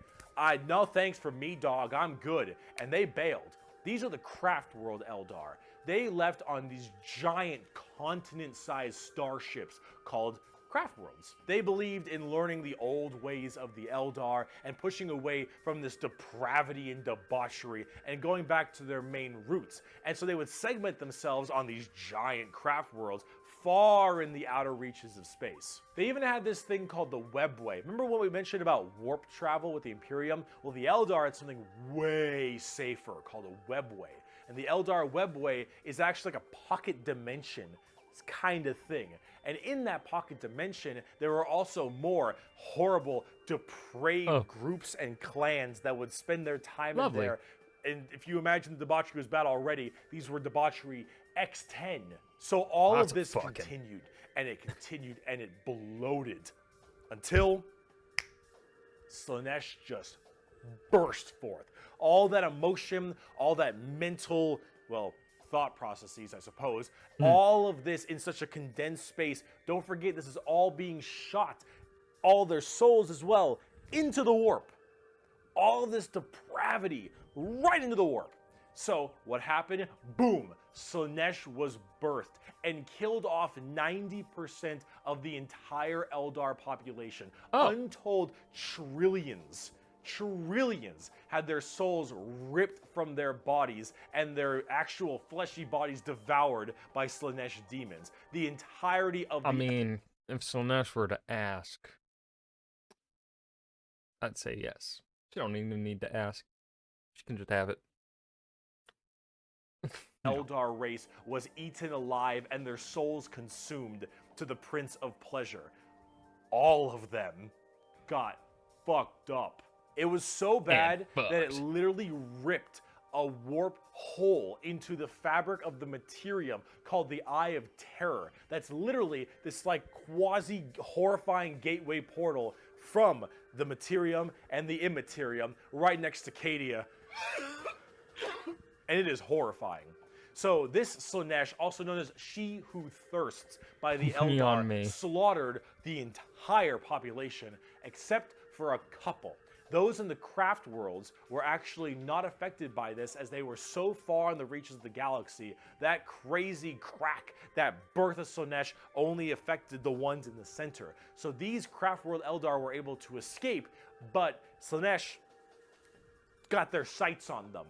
[SPEAKER 1] no thanks for me, dog, I'm good. And they bailed. These are the Craft World Eldar. They left on these giant continent-sized starships called Craft Worlds. They believed in learning the old ways of the Eldar and pushing away from this depravity and debauchery and going back to their main roots. And so they would segment themselves on these giant craft worlds far in the outer reaches of space. They even had this thing called the Webway. Remember what we mentioned about warp travel with the Imperium? Well, the Eldar had something way safer called a Webway. And the Eldar Webway is actually like a pocket dimension kind of thing. And in that pocket dimension, there were also more horrible, depraved groups and clans that would spend their time in there. And if you imagine the debauchery was bad already, these were debauchery X10. So all of this continued, and it continued, and it bloated until Slaanesh just burst forth. All that emotion, all that mental, well, thought processes, I suppose, all of this in such a condensed space. Don't forget, this is all being shot, all their souls as well, into the warp. All of this depravity right into the warp. So what happened? Boom! Slaanesh was birthed and killed off 90% of the entire Eldar population. Untold trillions had their souls ripped from their bodies and their actual fleshy bodies devoured by Slaanesh demons. The entirety of
[SPEAKER 2] I mean, if Slaanesh were to ask, I'd say yes. She don't even need to ask. She can just have it.
[SPEAKER 1] Eldar race was eaten alive and their souls consumed to the Prince of Pleasure. All of them got fucked up. It was so bad that it literally ripped a warp hole into the fabric of the Materium called the Eye of Terror. That's literally this like quasi-horrifying gateway portal from the Materium and the Immaterium right next to Cadia. And it is horrifying. So this Slanesh, also known as She Who Thirsts by the
[SPEAKER 2] On me.
[SPEAKER 1] Eldar, slaughtered the entire population except for a couple. Those in the craft worlds were actually not affected by this, as they were so far in the reaches of the galaxy. That crazy crack, that birth of Slanesh, only affected the ones in the center. So these craft world Eldar were able to escape, but Slanesh got their sights on them.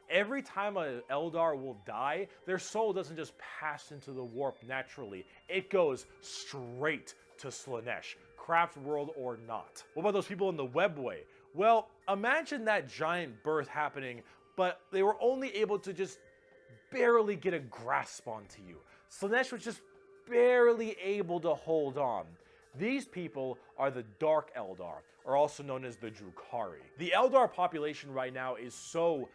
[SPEAKER 1] Every time an Eldar will die, their soul doesn't just pass into the warp naturally. It goes straight to Slanesh, craft world or not. What about those people in the webway? Well, imagine that giant birth happening, but they were only able to just barely get a grasp onto you. Slanesh was just barely able to hold on. These people are the Dark Eldar, or also known as the Drukhari. The Eldar population right now is so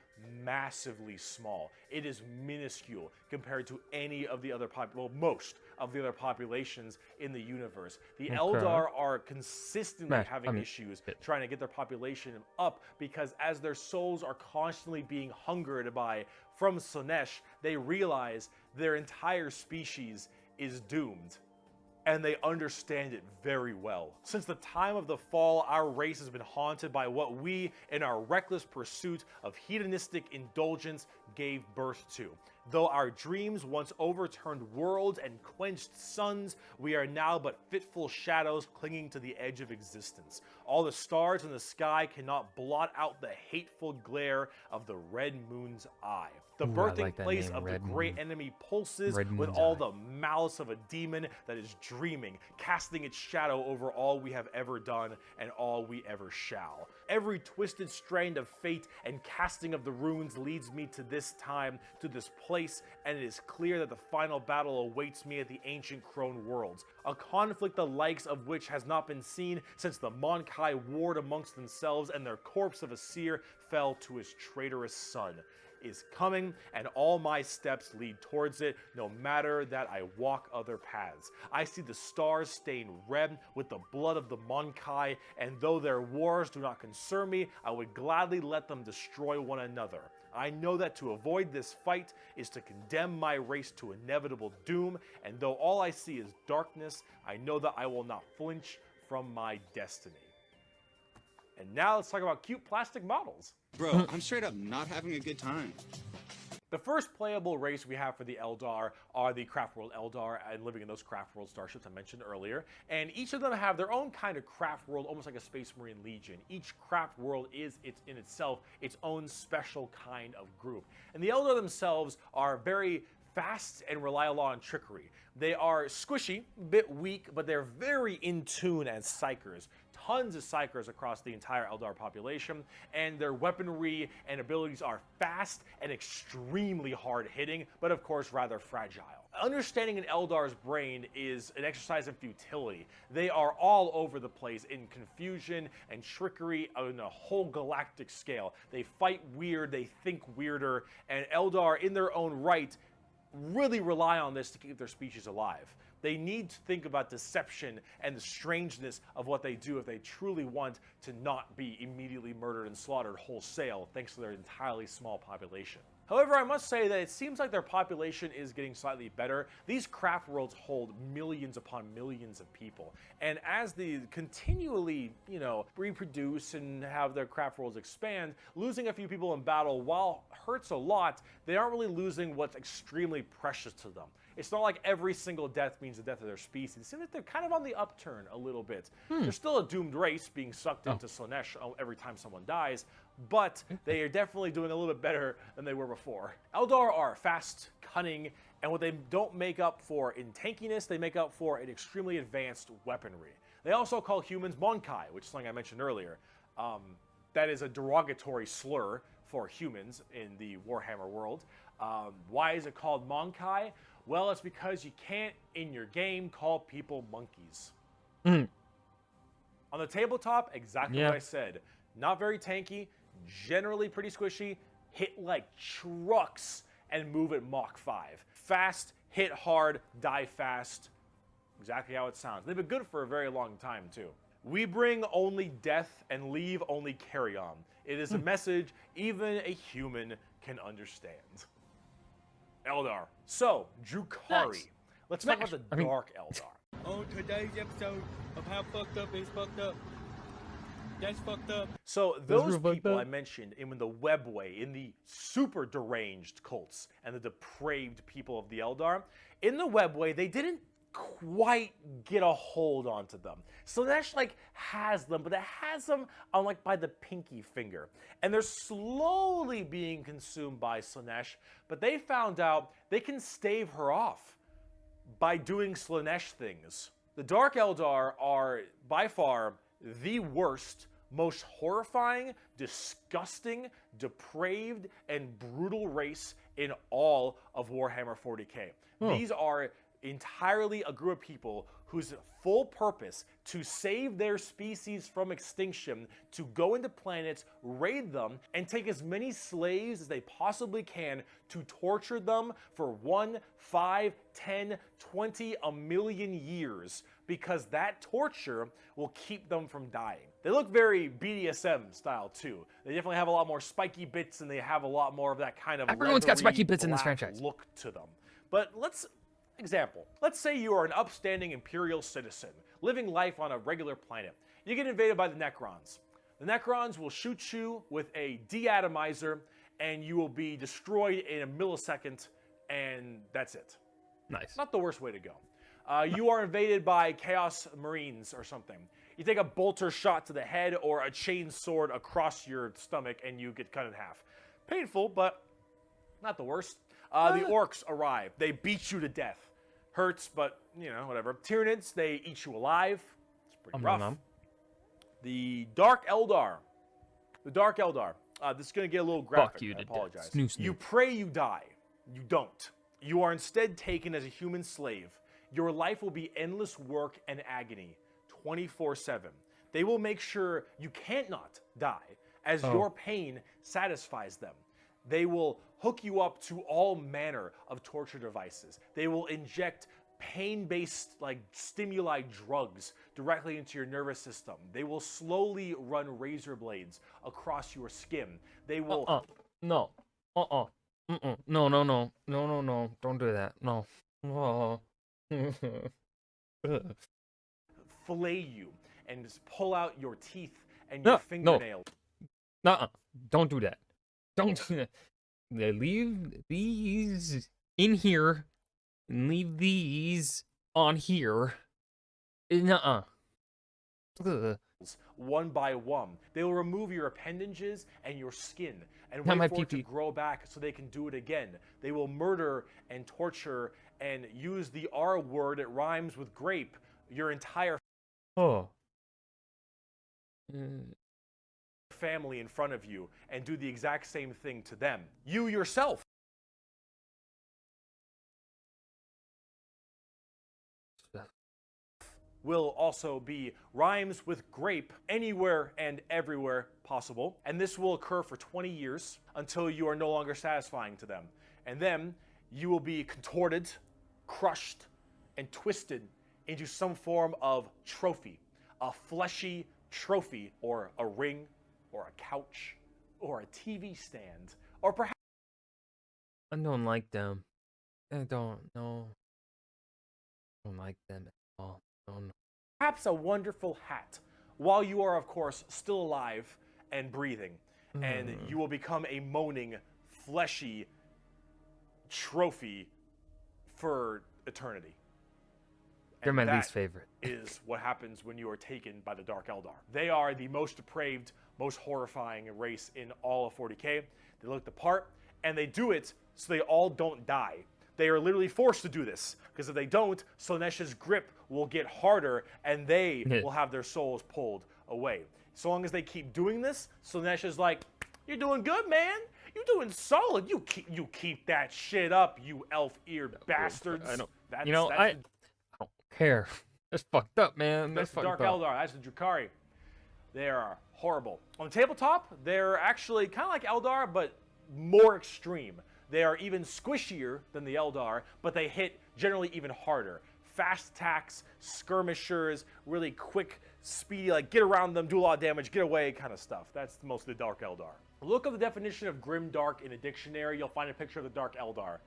[SPEAKER 1] massively small. It is minuscule compared to any of the other most of the other populations in the universe. The Eldar are consistently having issues trying to get their population up, because as their souls are constantly being hungered by from Slanesh, they realize their entire species is doomed. And they understand it very well. Since the time of the fall, our race has been haunted by what we, in our reckless pursuit of hedonistic indulgence, gave birth to. Though our dreams once overturned worlds and quenched suns, we are now but fitful shadows clinging to the edge of existence. All the stars in the sky cannot blot out the hateful glare of the red moon's eye. The birthing place of the great enemy pulses with all the malice of a demon that is dreaming, casting its shadow over all we have ever done and all we ever shall. Every twisted strand of fate and casting of the runes leads me to this time, to this place, and it is clear that the final battle awaits me at the ancient Crone worlds, a conflict the likes of which has not been seen since the Mon-Kai warred amongst themselves and their corpse of a seer fell to his traitorous son. Is coming, and all my steps lead towards it, no matter that I walk other paths. I see the stars stained red with the blood of the Mon-Kai, and though their wars do not concern me, I would gladly let them destroy one another. I know that to avoid this fight is to condemn my race to inevitable doom, and though all I see is darkness, I know that I will not flinch from my destiny. And now let's talk about cute plastic models.
[SPEAKER 5] Bro, I'm straight up not having a good time.
[SPEAKER 1] The first playable race we have for the Eldar are the Craft World Eldar and living in those Craft World starships I mentioned earlier. And each of them have their own kind of craft world, almost like a Space Marine Legion. Each craft world is in itself its own special kind of group. And the Eldar themselves are very fast and rely a lot on trickery. They are squishy, a bit weak, but they're very in tune as psychers. Tons of psychers across the entire Eldar population, and their weaponry and abilities are fast and extremely hard-hitting, but of course rather fragile. Understanding an Eldar's brain is an exercise in futility. They are all over the place in confusion and trickery on a whole galactic scale. They fight weird, they think weirder, and Eldar in their own right really rely on this to keep their species alive. They need to think about deception and the strangeness of what they do if they truly want to not be immediately murdered and slaughtered wholesale thanks to their entirely small population. However, I must say that it seems like their population is getting slightly better. These craft worlds hold millions upon millions of people. And as they continually, reproduce and have their craft worlds expand, losing a few people in battle, while hurts a lot, they aren't really losing what's extremely precious to them. It's not like every single death means the death of their species. It seems like they're kind of on the upturn a little bit. They're still a doomed race being sucked into Slanesh every time someone dies, but they are definitely doing a little bit better than they were before. Eldar are fast, cunning, and what they don't make up for in tankiness, they make up for in extremely advanced weaponry. They also call humans Mon-Kai, which is something I mentioned earlier. That is a derogatory slur for humans in the Warhammer world. Why is it called Mon-Kai? Well, it's because you can't, in your game, call people monkeys. On the tabletop, exactly what I said. Not very tanky, generally pretty squishy, hit like trucks, and move at Mach 5. Fast, hit hard, die fast. Exactly how it sounds. They've been good for a very long time, too. We bring only death and leave only carry-on. It is a message even a human can understand. Eldar. So, Drukari.
[SPEAKER 2] Nice.
[SPEAKER 1] Let's talk about the Dark Eldar.
[SPEAKER 6] On today's episode of How Fucked Up Is Fucked Up. That's fucked up.
[SPEAKER 1] So
[SPEAKER 2] real
[SPEAKER 1] those
[SPEAKER 2] fucked
[SPEAKER 1] people
[SPEAKER 2] up.
[SPEAKER 1] I mentioned in the webway, in the super deranged cults and the depraved people of the Eldar, in the webway, they didn't quite get a hold onto them. Slaanesh like has them, but it has them on like by the pinky finger. And they're slowly being consumed by Slaanesh, but they found out they can stave her off by doing Slaanesh things. The Dark Eldar are by far the worst, most horrifying, disgusting, depraved, and brutal race in all of Warhammer 40k. These are entirely a group of people whose full purpose to save their species from extinction, to go into planets, raid them, and take as many slaves as they possibly can to torture them for 1, 5, 10, 20, a million years, because that torture will keep them from dying. They look very BDSM style too. They definitely have a lot more spiky bits, and they have a lot more of that kind of
[SPEAKER 2] Everyone's got
[SPEAKER 1] leathery
[SPEAKER 2] spiky bits in this
[SPEAKER 1] black
[SPEAKER 2] franchise.
[SPEAKER 1] look to them. But let's say you are an upstanding Imperial citizen, living life on a regular planet. You get invaded by the Necrons. The Necrons will shoot you with a deatomizer, and you will be destroyed in a millisecond, and that's it.
[SPEAKER 2] Nice.
[SPEAKER 1] Not the worst way to go. You are invaded by Chaos Marines or something. You take a bolter shot to the head or a chain sword across your stomach, and you get cut in half. Painful, but not the worst. The Orcs arrive. They beat you to death. Hurts, but, you know, whatever. Tyranids, they eat you alive. It's pretty rough. The Dark Eldar. This is going to get a little graphic.
[SPEAKER 2] Fuck you to
[SPEAKER 1] I apologize.
[SPEAKER 2] death. Snoo.
[SPEAKER 1] You pray you die. You don't. You are instead taken as a human slave. Your life will be endless work and agony, 24/7. They will make sure you can't not die, as your pain satisfies them. They will hook you up to all manner of torture devices. They will inject pain-based like stimuli drugs directly into your nervous system. They will slowly run razor blades across your skin. They will
[SPEAKER 2] No. No. Don't do that. No.
[SPEAKER 1] fillet you and just pull out your teeth and your fingernails.
[SPEAKER 2] Nuh-uh. Don't do that. Don't do that. They leave these in here and leave these on here. Nuh-uh. Ugh.
[SPEAKER 1] One by one. They will remove your appendages and your skin and
[SPEAKER 2] Not
[SPEAKER 1] wait
[SPEAKER 2] my
[SPEAKER 1] for it to
[SPEAKER 2] pee-pee.
[SPEAKER 1] grow back so they can do it again. They will murder and torture and use the R word, it rhymes with grape, your entire
[SPEAKER 2] Oh.
[SPEAKER 1] family in front of you and do the exact same thing to them. You yourself will also be rhymes with grape anywhere and everywhere possible. And this will occur for 20 years until you are no longer satisfying to them. And then you will be contorted, crushed, and twisted into some form of trophy, a fleshy trophy, or a ring, or a couch, or a TV stand, or perhaps
[SPEAKER 2] I don't like them. I don't know. I don't like them at all. No.
[SPEAKER 1] perhaps a wonderful hat, while you are, of course, still alive and breathing. And you will become a moaning, fleshy trophy for eternity.
[SPEAKER 2] They're
[SPEAKER 1] And
[SPEAKER 2] my
[SPEAKER 1] that
[SPEAKER 2] least favorite.
[SPEAKER 1] is what happens when you are taken by the Dark Eldar. They are the most depraved, most horrifying race in all of 40k. They look the part, and they do it so they all don't die. They are literally forced to do this, because if they don't, Slaanesh's grip will get harder, and they will have their souls pulled away. So long as they keep doing this, Slaanesh is like, "You're doing good, man. You're doing solid. You keep that shit up, you elf-eared bastards."
[SPEAKER 2] I don't.
[SPEAKER 1] That's,
[SPEAKER 2] You know,
[SPEAKER 1] that's
[SPEAKER 2] I don't care. That's fucked up, man.
[SPEAKER 1] That's the
[SPEAKER 2] fucked
[SPEAKER 1] Dark
[SPEAKER 2] up.
[SPEAKER 1] Eldar. That's the Drukari. They are horrible. On the tabletop, they're actually kind of like Eldar, but more extreme. They are even squishier than the Eldar, but they hit generally even harder. Fast attacks, skirmishers, really quick, speedy, like get around them, do a lot of damage, get away kind of stuff. That's most of the Dark Eldar. Look up the definition of grim dark in a dictionary. You'll find a picture of the Dark Eldar.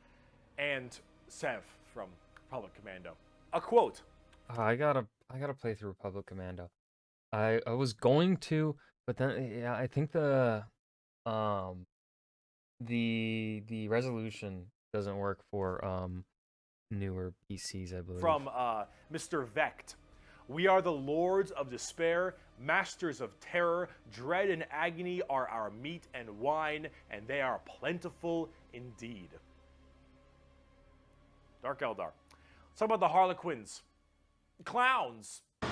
[SPEAKER 1] and Sev from Republic Commando. A quote.
[SPEAKER 2] I gotta play through Republic Commando. I was going to, but then yeah, I think the resolution doesn't work for newer PCs, I believe.
[SPEAKER 1] From Mr. Vecht. We are the lords of despair, masters of terror. Dread and agony are our meat and wine, and they are plentiful indeed. Dark Eldar. Let's talk about the Harlequins. Clowns.
[SPEAKER 7] Don't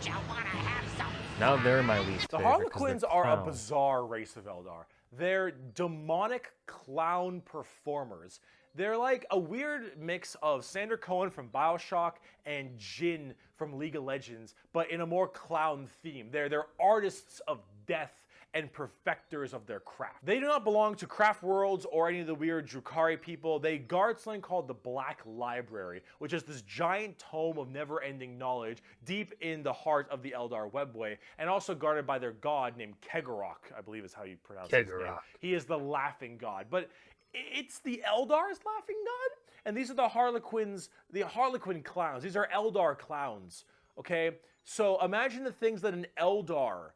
[SPEAKER 7] you want to have some?
[SPEAKER 2] Now they're my least
[SPEAKER 1] The
[SPEAKER 2] favorite. 'cause they're
[SPEAKER 1] Harlequins are a
[SPEAKER 2] clowns.
[SPEAKER 1] bizarre race of Eldar. They're demonic clown performers. They're like a weird mix of Sander Cohen from BioShock and Jin from League of Legends, but in a more clown theme. They're artists of death and perfecters of their craft. They do not belong to Craft Worlds or any of the weird Drukhari people. They guard something called the Black Library, which is this giant tome of never-ending knowledge deep in the heart of the Eldar Webway, and also guarded by their god named Kegorok, I believe is how you pronounce his name.
[SPEAKER 2] Kegorok.
[SPEAKER 1] He is the laughing god, but it's the Eldar's laughing god? And these are the Harlequins, the Harlequin clowns. These are Eldar clowns, okay? So imagine the things that an Eldar,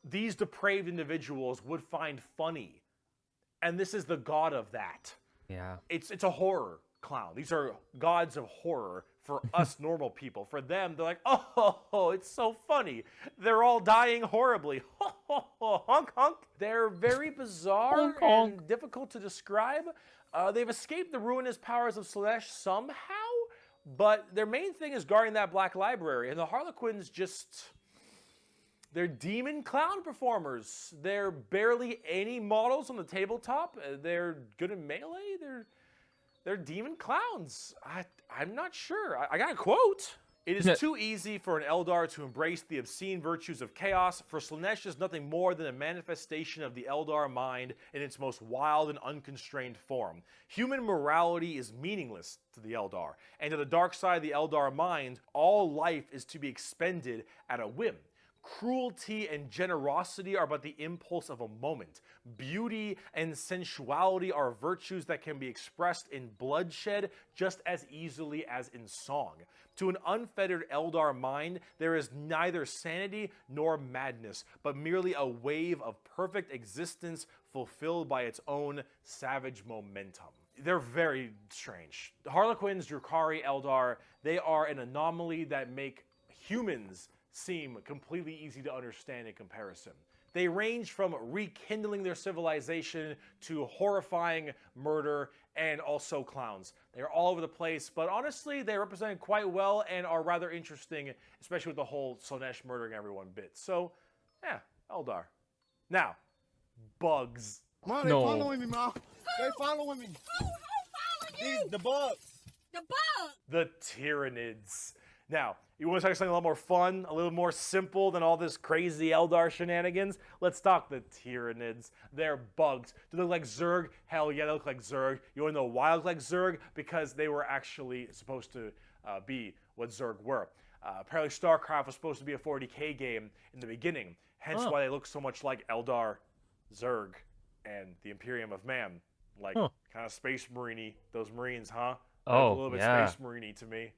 [SPEAKER 1] these depraved individuals, would find funny. And this is the god of that.
[SPEAKER 2] Yeah.
[SPEAKER 1] It's a horror clown. These are gods of horror for us normal people. For them, they're like, oh, it's so funny. They're all dying horribly. Honk, honk. They're very bizarre
[SPEAKER 2] Honk, honk.
[SPEAKER 1] and difficult to describe. They've escaped the ruinous powers of Slaanesh somehow, but their main thing is guarding that Black Library. And the Harlequins they're demon clown performers. They're barely any models on the tabletop. They're good at melee. They're demon clowns. I'm not sure. I got a quote. It is too easy for an Eldar to embrace the obscene virtues of chaos, for Slaanesh is nothing more than a manifestation of the Eldar mind in its most wild and unconstrained form. Human morality is meaningless to the Eldar, and to the dark side of the Eldar mind, all life is to be expended at a whim. Cruelty and generosity are but the impulse of a moment. Beauty and sensuality are virtues that can be expressed in bloodshed just as easily as in song. To an unfettered Eldar mind, there is neither sanity nor madness, but merely a wave of perfect existence fulfilled by its own savage momentum. They're very strange. The Harlequins, Drukhari, Eldar, they are an anomaly that make humans seem completely easy to understand in comparison. They range from rekindling their civilization to horrifying murder and also clowns. They're all over the place, but honestly, they represent quite well and are rather interesting, especially with the whole Slaanesh murdering everyone bit. So, yeah, Eldar. Now, bugs.
[SPEAKER 4] Ma, they
[SPEAKER 2] No.
[SPEAKER 4] following me, Ma. They following me. These, the bugs.
[SPEAKER 1] The Tyranids. Now, you want to talk something a lot more fun, a little more simple than all this crazy Eldar shenanigans? Let's talk the Tyranids. They're bugs. Do they look like Zerg? Hell yeah, they look like Zerg. You want to know why they look like Zerg? Because they were actually supposed to be what Zerg were. Apparently StarCraft was supposed to be a 40k game in the beginning, hence why they look so much like Eldar, Zerg, and the Imperium of Man. Like, kind of Space Marine-y, those Marines, huh? They look a little bit
[SPEAKER 2] yeah.
[SPEAKER 1] Space Marine-y to me.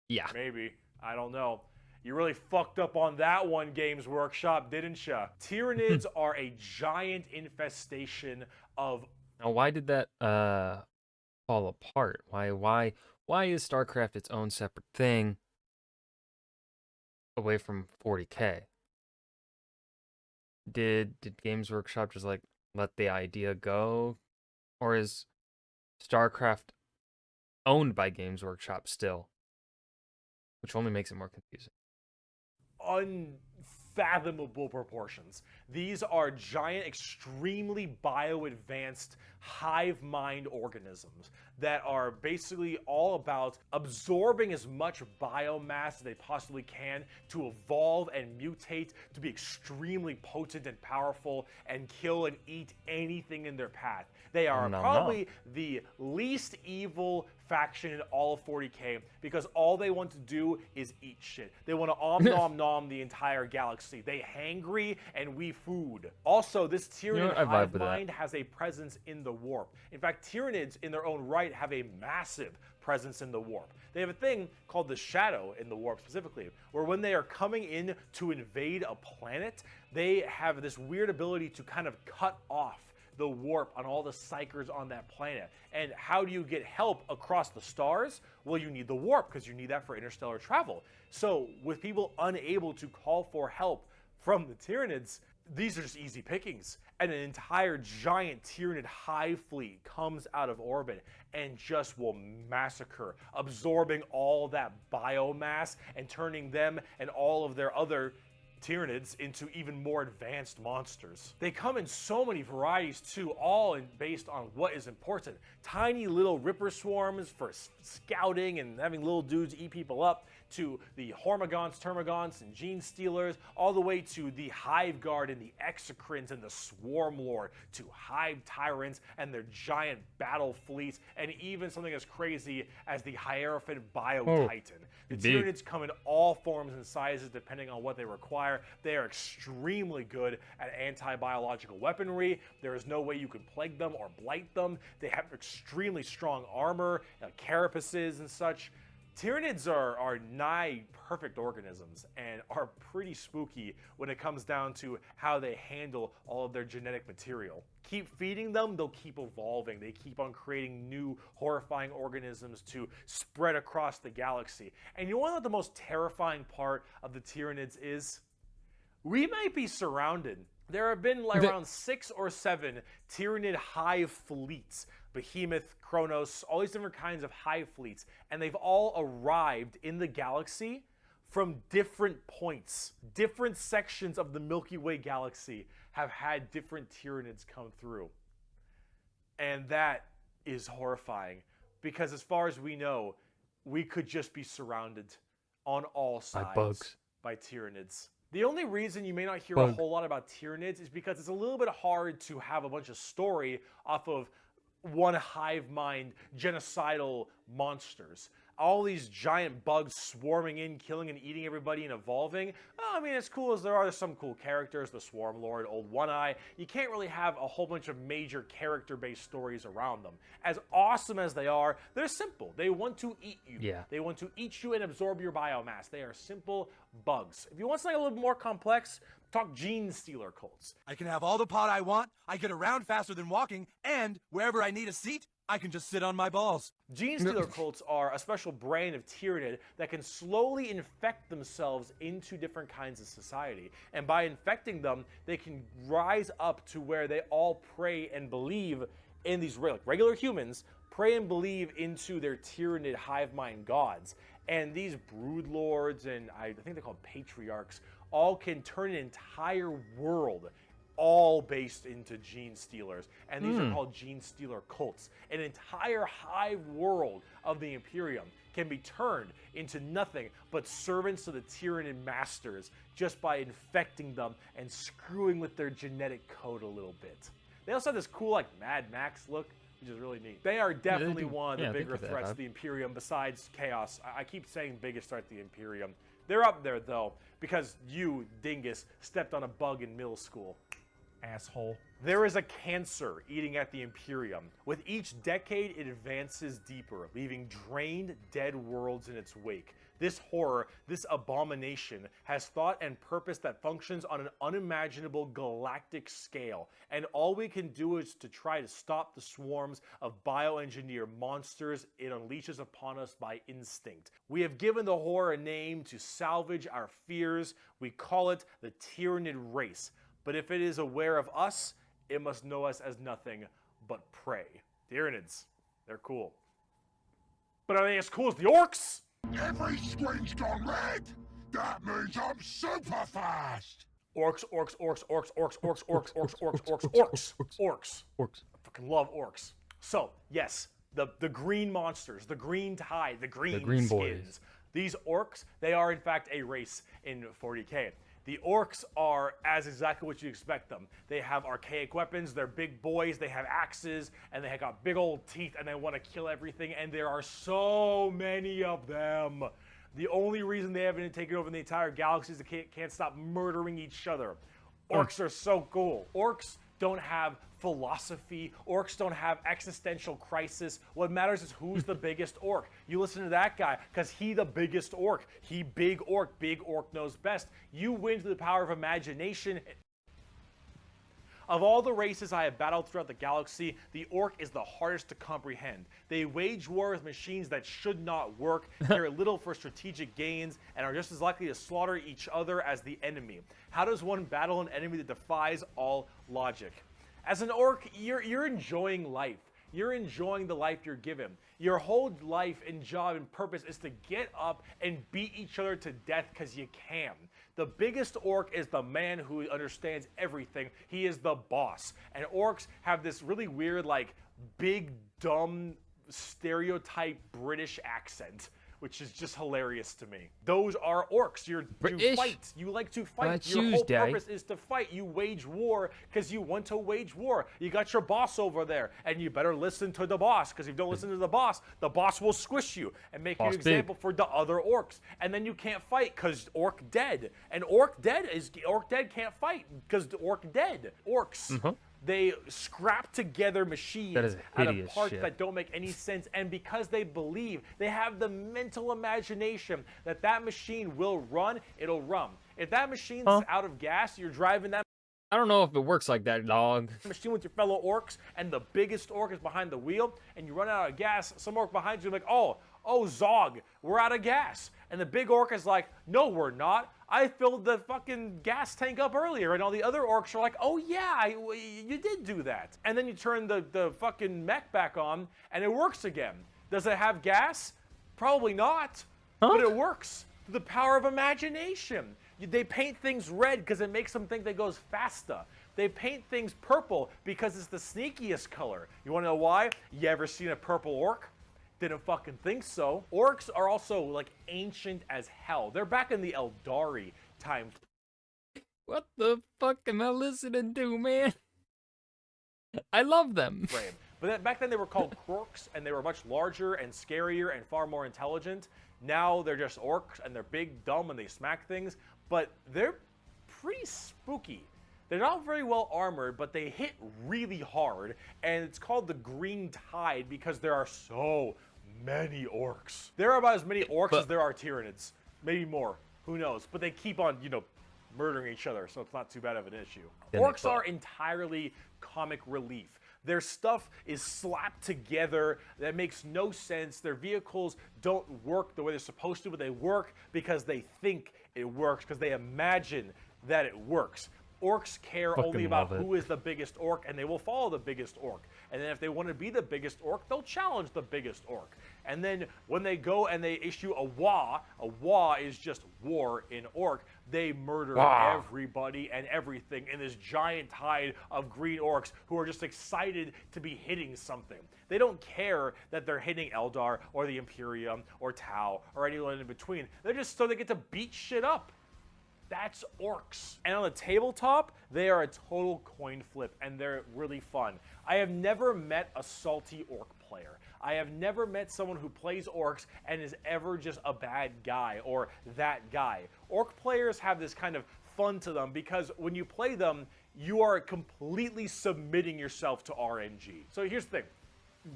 [SPEAKER 2] Yeah.
[SPEAKER 1] Maybe. I don't know. You really fucked up on that one, Games Workshop, didn't ya? Tyranids are a giant infestation of...
[SPEAKER 2] Now, why did that fall apart? Why is StarCraft its own separate thing away from 40k? Did Games Workshop just like let the idea go, or is StarCraft owned by Games Workshop still, which only makes it more confusing?
[SPEAKER 1] Unfathomable proportions. These are giant, extremely bio-advanced hive mind organisms that are basically all about absorbing as much biomass as they possibly can to evolve and mutate to be extremely potent and powerful and kill and eat anything in their path. They are probably the least evil faction in all of 40k because all they want to do is eat shit. They want to om nom nom the entire galaxy. They hangry and we food. Also, this Tyranid hive mind has a presence in the warp. In fact, Tyranids in their own right have a massive presence in the warp. They have a thing called the shadow in the warp specifically, where when they are coming in to invade a planet, they have this weird ability to kind of cut off the warp on all the psychers on that planet. And how do you get help across the stars? Well, you need the warp because you need that for interstellar travel. So with people unable to call for help from the Tyranids, these are just easy pickings. And an entire giant Tyranid hive fleet comes out of orbit and just will massacre, absorbing all that biomass and turning them and all of their other Tyranids into even more advanced monsters. They come in so many varieties too, all based on what is important. Tiny little ripper swarms for scouting and having little dudes eat people up, to the Hormigons, Termagants, and Gene Stealers, all the way to the Hive Guard and the Exocrines and the Swarm Lord, to Hive Tyrants and their giant battle fleets, and even something as crazy as the Hierophant Bio-Titan. The Tyranids come in all forms and sizes depending on what they require. They are extremely good at anti-biological weaponry. There is no way you can plague them or blight them. They have extremely strong armor, carapaces and such. Tyranids are nigh perfect organisms and are pretty spooky when it comes down to how they handle all of their genetic material. Keep feeding them, they'll keep evolving. They keep on creating new horrifying organisms to spread across the galaxy. And you want to know what the most terrifying part of the Tyranids is? We might be surrounded. There have been like around 6 or 7 Tyranid hive fleets. Behemoth, Kronos, all these different kinds of hive fleets. And they've all arrived in the galaxy from different points. Different sections of the Milky Way galaxy have had different Tyranids come through. And that is horrifying. Because as far as we know, we could just be surrounded on all sides by Tyranids. The only reason you may not hear a whole lot about Tyranids is because it's a little bit hard to have a bunch of story off of one hive mind genocidal monsters. All these giant bugs swarming in, killing and eating everybody and evolving. Well, I mean, as cool as there are, there's some cool characters, the Swarm Lord, Old One Eye. You can't really have a whole bunch of major character-based stories around them. As awesome as they are, they're simple. They want to eat you.
[SPEAKER 2] Yeah.
[SPEAKER 1] They want to eat you and absorb your biomass. They are simple bugs. If you want something a little more complex, talk Gene Stealer cults.
[SPEAKER 4] I can have all the pot I want, I get around faster than walking, and wherever I need a seat, I can just sit on my balls.
[SPEAKER 1] Gene Stealer cults are a special brand of Tyranid that can slowly infect themselves into different kinds of society. And by infecting them, they can rise up to where they all pray and believe in these regular humans, pray and believe into their Tyranid hive mind gods. And these brood lords and I think they're called patriarchs all can turn an entire world all based into Gene Stealers. And these are called Gene Stealer cults. An entire hive world of the Imperium can be turned into nothing but servants to the Tyranid masters just by infecting them and screwing with their genetic code a little bit. They also have this cool like Mad Max look, which is really neat. They are definitely one of the bigger threats to the Imperium besides Chaos. I keep saying biggest threat to the Imperium. They're up there though, because you, dingus, stepped on a bug in middle school. Asshole. There is a cancer eating at the Imperium. With each decade, it advances deeper, leaving drained, dead worlds in its wake. This horror, this abomination, has thought and purpose that functions on an unimaginable galactic scale, and all we can do is to try to stop the swarms of bioengineered monsters it unleashes upon us by instinct. We have given the horror a name to salvage our fears. We call it the Tyranid race. But if it is aware of us, it must know us as nothing but prey. Tyranids, they're cool. But are they as cool as the orcs?
[SPEAKER 8] Every screen's gone red! That means I'm super fast!
[SPEAKER 1] Orcs, orcs, orcs, orcs, orcs, orcs, orcs, orcs, orcs, orcs, orcs, orcs. I fucking love orcs. So, yes, the green monsters, the green tide, the green skins.
[SPEAKER 2] boys.
[SPEAKER 1] These orcs, they are in fact a race in 40k. The orcs are as exactly what you expect them. They have archaic weapons, they're big boys, they have axes, and they have got big old teeth, and they want to kill everything, and there are so many of them. The only reason they haven't taken over the entire galaxy is they can't stop murdering each other. Orcs are so cool. Orcs don't have philosophy. Orcs don't have existential crisis. What matters is who's the biggest orc. You listen to that guy because he the biggest orc. He big orc knows best. You win through the power of imagination. Of all the races I have battled throughout the galaxy, the orc is the hardest to comprehend. They wage war with machines that should not work, care little for strategic gains, and are just as likely to slaughter each other as the enemy. How does one battle an enemy that defies all logic? As an orc, you're enjoying life. You're enjoying the life you're given. Your whole life and job and purpose is to get up and beat each other to death because you can. The biggest orc is the man who understands everything. He is the boss. And orcs have this really weird, like, big, dumb, stereotype British accent, which is just hilarious to me. Those are orcs. You fight. You like to fight. Your whole purpose is to fight. You wage war because you want to wage war. You got your boss over there, and you better listen to the boss, because if you don't listen to the boss will squish you and make you an example for the other orcs. And then you can't fight because orc dead. And orc dead can't fight because orc dead. Orcs. They scrap together machines out of parts that don't make any sense, and because they believe, they have the mental imagination that that machine will run, it'll run. If that machine's out of gas, you're driving that
[SPEAKER 2] I don't know if it works like that, dog.
[SPEAKER 1] machine with your fellow orcs, and the biggest orc is behind the wheel, and you run out of gas, some orc behind you is like, oh, Zog, we're out of gas. And the big orc is like, no, we're not. I filled the fucking gas tank up earlier. And all the other orcs are like, oh yeah, you did do that. And then you turn the fucking mech back on, and it works again. Does it have gas? Probably not, but it works. The power of imagination. They paint things red because it makes them think they goes faster. They paint things purple because it's the sneakiest color. You want to know why? You ever seen a purple orc? Didn't fucking think so. Orcs are also, like, ancient as hell. They're back in the Eldari time.
[SPEAKER 2] What the fuck am I listening to, man? I love them.
[SPEAKER 1] Frame. But back then they were called Krorks, and they were much larger and scarier and far more intelligent. Now they're just orcs, and they're big, dumb, and they smack things. But they're pretty spooky. They're not very well armored, but they hit really hard, and it's called the Green Tide because there are so many orcs. There are about as many orcs as there are Tyranids. Maybe more. Who knows? But they keep on, murdering each other, so it's not too bad of an issue. Orcs are entirely comic relief. Their stuff is slapped together. That makes no sense. Their vehicles don't work the way they're supposed to, but they work because they think it works, because they imagine that it works. Orcs care only about who is the biggest orc, and they will follow the biggest orc. And then if they want to be the biggest orc, they'll challenge the biggest orc. And then when they go and they issue a WA is just war in orc, they murder everybody and everything in this giant tide of green orcs who are just excited to be hitting something. They don't care that they're hitting Eldar or the Imperium or Tau or anyone in between. They're just so they get to beat shit up. That's orcs. And on the tabletop, they are a total coin flip, and they're really fun. I have never met a salty orc player. I have never met someone who plays orcs and is ever just a bad guy or that guy. Orc players have this kind of fun to them because when you play them, you are completely submitting yourself to RNG. So here's the thing.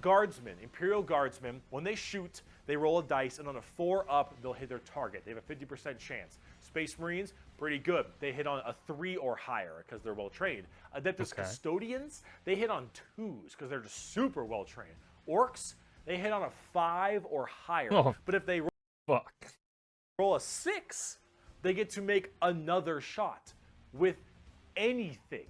[SPEAKER 1] Guardsmen, Imperial Guardsmen, when they shoot, they roll a dice, and on a 4 up, they'll hit their target. They have a 50% chance. Space Marines, pretty good. They hit on a 3 or higher because they're well trained. Adeptus Custodians, they hit on 2s because they're just super well trained. Orcs, they hit on a 5 or higher. But if they roll a 6, they get to make another shot with anything,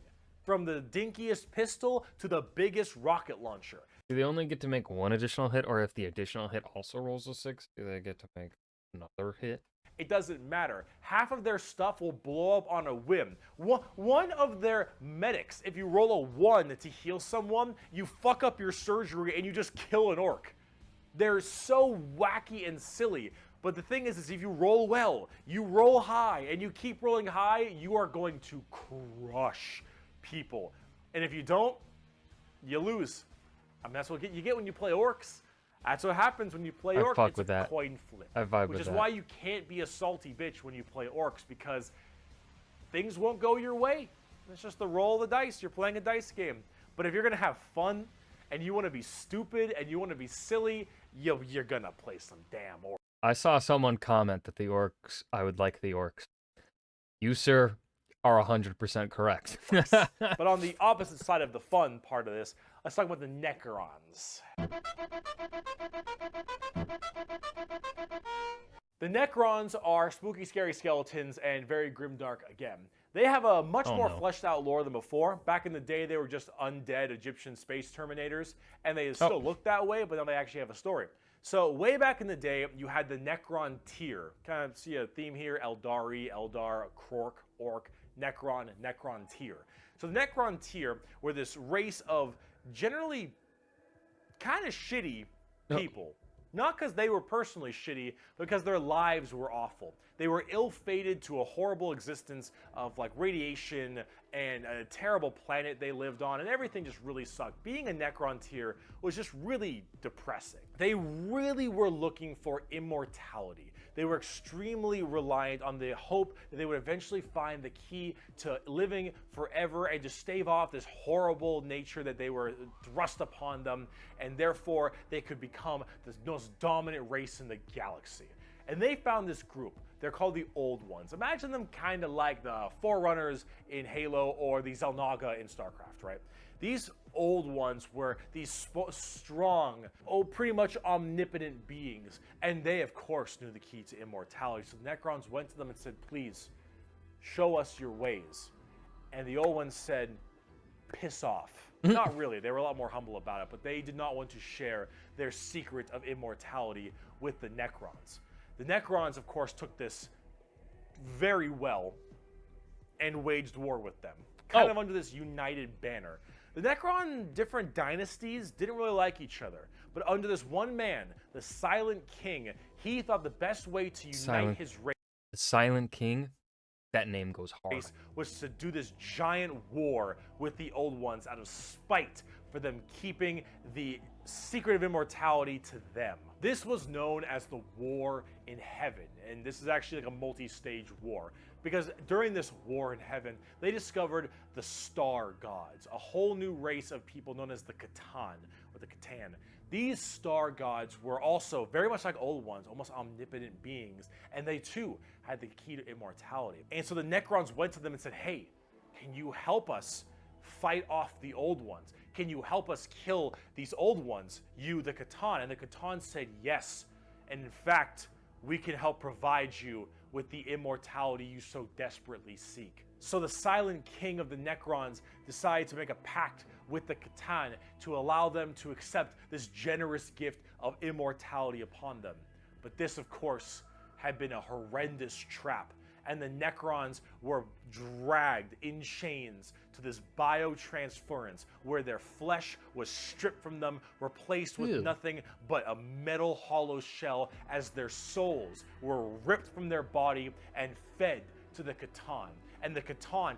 [SPEAKER 1] from the dinkiest pistol to the biggest rocket launcher.
[SPEAKER 2] Do they only get to make one additional hit, or if the additional hit also rolls a 6, do they get to make another hit?
[SPEAKER 1] It doesn't matter. Half of their stuff will blow up on a whim. One of their medics, if you roll a 1 to heal someone, you fuck up your surgery and you just kill an orc. They're so wacky and silly. But the thing is if you roll well, you roll high, and you keep rolling high, you are going to crush people. And if you don't, you lose. I mean, that's what you get when you play orcs. That's what happens when you play orcs.
[SPEAKER 2] fuck
[SPEAKER 1] It's
[SPEAKER 2] with
[SPEAKER 1] a
[SPEAKER 2] that.
[SPEAKER 1] coin flip.
[SPEAKER 2] I vibe
[SPEAKER 1] which
[SPEAKER 2] with
[SPEAKER 1] is
[SPEAKER 2] that.
[SPEAKER 1] why you can't be a salty bitch when you play orcs, because things won't go your way. It's just the roll of the dice. You're playing a dice game. But if you're going to have fun, and you want to be stupid, and you want to be silly, you're going to play some damn orcs.
[SPEAKER 2] I saw someone comment that the orcs, I would like the orcs. You, sir, are 100% correct.
[SPEAKER 1] But on the opposite side of the fun part of this, let's talk about the Necrons. The Necrons are spooky, scary skeletons and very grimdark again. They have a much more fleshed out lore than before. Back in the day, they were just undead Egyptian space terminators, and they still look that way, but now they actually have a story. So way back in the day, you had the Necron tier. Kind of see a theme here: Eldari, Eldar, Krork, Orc, Necron, Necron tier. So the Necron tier were this race of generally kind of shitty people. Not because they were personally shitty, but because their lives were awful. They were ill-fated to a horrible existence of like radiation and a terrible planet they lived on, and everything just really sucked. Being a Necron tier was just really depressing. They really were looking for immortality. They were extremely reliant on the hope that they would eventually find the key to living forever and just stave off this horrible nature that they were thrust upon them, and therefore they could become the most dominant race in the galaxy. And they found this group. They're called the Old Ones. Imagine them kind of like the Forerunners in Halo or the Xel'Naga in StarCraft, right? These Old Ones were these strong, pretty much omnipotent beings, and they, of course, knew the key to immortality. So the Necrons went to them and said, please, show us your ways. And the Old Ones said, piss off. Not really. They were a lot more humble about it, but they did not want to share their secret of immortality with the Necrons. The Necrons, of course, took this very well and waged war with them, kind of under this united banner. The Necron different dynasties didn't really like each other, but under this one man, the Silent King, he thought the best way to unite his race,
[SPEAKER 2] The Silent King? That name goes hard.
[SPEAKER 1] was to do this giant war with the Old Ones out of spite for them keeping the secret of immortality to them. This was known as the War in Heaven, and this is actually like a multi-stage war, because during this war in heaven, they discovered the Star Gods, a whole new race of people known as the Catan, or the Catan. These Star Gods were also very much like Old Ones, almost omnipotent beings, and they too had the key to immortality. And so the Necrons went to them and said, hey, can you help us fight off the Old Ones? Can you help us kill these Old Ones, you, the Catan? And the Catan said yes. And in fact, we can help provide you with the immortality you so desperately seek. So the Silent King of the Necrons decided to make a pact with the Catan to allow them to accept this generous gift of immortality upon them. But this, of course, had been a horrendous trap, and the Necrons were dragged in chains to this biotransference where their flesh was stripped from them, replaced with nothing but a metal hollow shell, as their souls were ripped from their body and fed to the Catan. And the Catan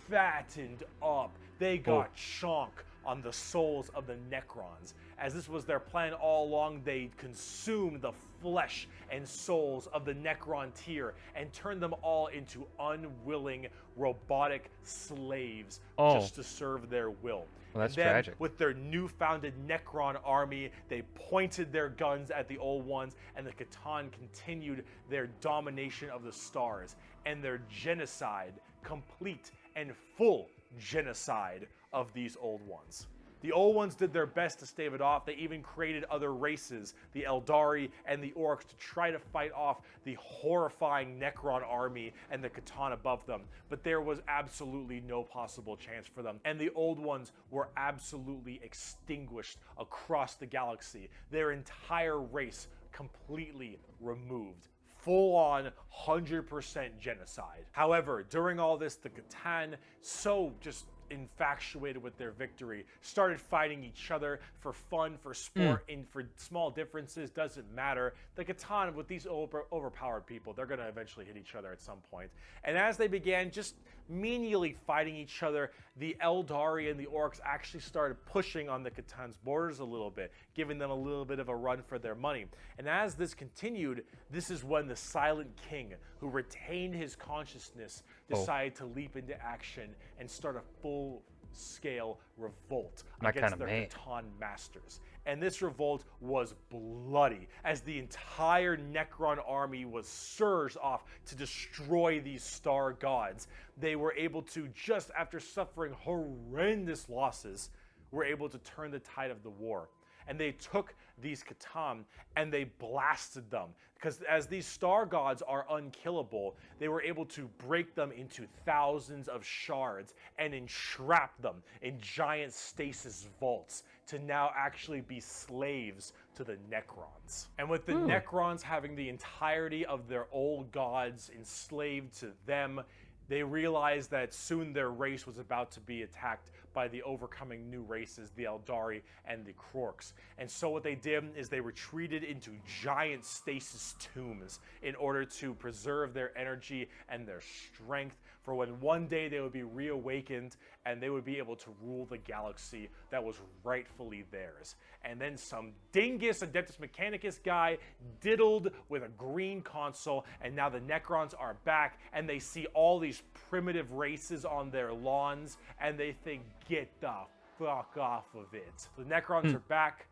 [SPEAKER 1] fattened up. They got chonk on the souls of the Necrons. As this was their plan all along, they consumed the flesh and souls of the Necron tier and turned them all into unwilling robotic slaves just to serve their will.
[SPEAKER 2] Well, that's
[SPEAKER 1] then,
[SPEAKER 2] tragic.
[SPEAKER 1] with their new-founded Necron army, they pointed their guns at the Old Ones, and the Catan continued their domination of the stars and their genocide, complete and full genocide of these Old Ones. The Old Ones did their best to stave it off. They even created other races, the Eldari and the Orcs, to try to fight off the horrifying Necron army and the Catan above them. But there was absolutely no possible chance for them. And the Old Ones were absolutely extinguished across the galaxy. Their entire race completely removed. Full-on 100% genocide. However, during all this, the Catan so just infatuated with their victory, started fighting each other for fun, for sport, and for small differences, doesn't matter. The Catan, with these overpowered people, they're going to eventually hit each other at some point. And as they began just menially fighting each other, the Eldari and the Orcs actually started pushing on the Catan's borders a little bit, giving them a little bit of a run for their money. And as this continued, this is when the Silent King, who retained his consciousness, decided to leap into action and start a full-scale revolt against their Catan masters. And this revolt was bloody, as the entire Necron army was surged off to destroy these star gods. They were able to, just after suffering horrendous losses, were able to turn the tide of the war. And they took these Catan and they blasted them. Because as these star gods are unkillable, they were able to break them into thousands of shards and entrap them in giant stasis vaults to now actually be slaves to the Necrons. And with the Necrons having the entirety of their old gods enslaved to them, they realized that soon their race was about to be attacked by the overcoming new races, the Eldari and the Krorks. And so what they did is they retreated into giant stasis tombs in order to preserve their energy and their strength for when one day they would be reawakened and they would be able to rule the galaxy that was rightfully theirs. And then some dingus Adeptus Mechanicus guy diddled with a green console, and now the Necrons are back and they see all these primitive races on their lawns and they think, get the fuck off of it. The Necrons are back,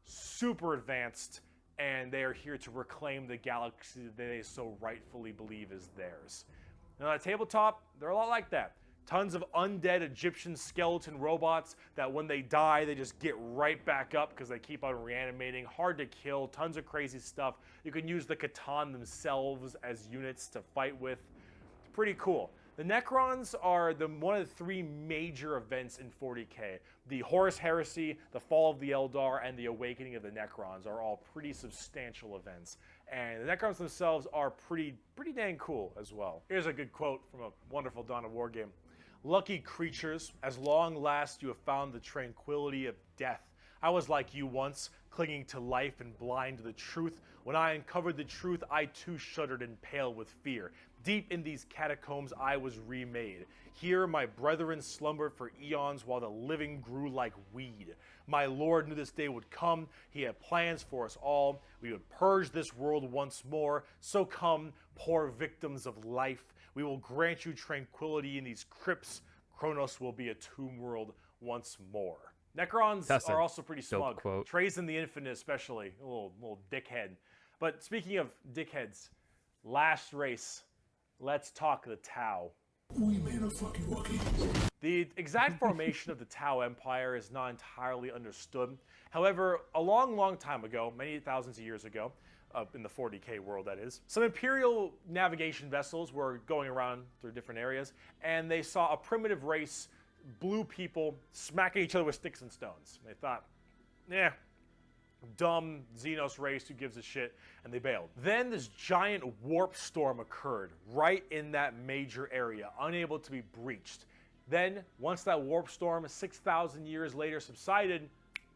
[SPEAKER 1] super advanced, and they are here to reclaim the galaxy that they so rightfully believe is theirs. Now, at tabletop, they're a lot like that. Tons of undead Egyptian skeleton robots that when they die, they just get right back up because they keep on reanimating. Hard to kill, tons of crazy stuff. You can use the Catan themselves as units to fight with. It's pretty cool. The Necrons are one of the three major events in 40k. The Horus Heresy, the Fall of the Eldar, and the Awakening of the Necrons are all pretty substantial events. And the Necrons themselves are pretty dang cool as well. Here's a good quote from a wonderful Dawn of War game. Lucky creatures, as long last you have found the tranquility of death. I was like you once, clinging to life and blind to the truth. When I uncovered the truth, I too shuddered and paled with fear. Deep in these catacombs I was remade. Here my brethren slumbered for eons while the living grew like weed. My Lord knew this day would come. He had plans for us all. We would purge this world once more. So come, poor victims of life. We will grant you tranquility in these crypts. Kronos will be a tomb world once more. Necrons are also pretty smug.
[SPEAKER 2] Quote.
[SPEAKER 1] Trazen the Infinite especially, a little dickhead. But speaking of dickheads, last race, let's talk the Tau.
[SPEAKER 8] We made a fucking Wookiee.
[SPEAKER 1] The exact formation of the Tau Empire is not entirely understood. However, a long time ago, many thousands of years ago, in the 40k world that is, some Imperial navigation vessels were going around through different areas, and they saw a primitive race, blue people, smacking each other with sticks and stones. They thought, dumb Xenos race, who gives a shit, and they bailed. Then this giant warp storm occurred right in that major area, unable to be breached. Then, once that warp storm 6,000 years later subsided,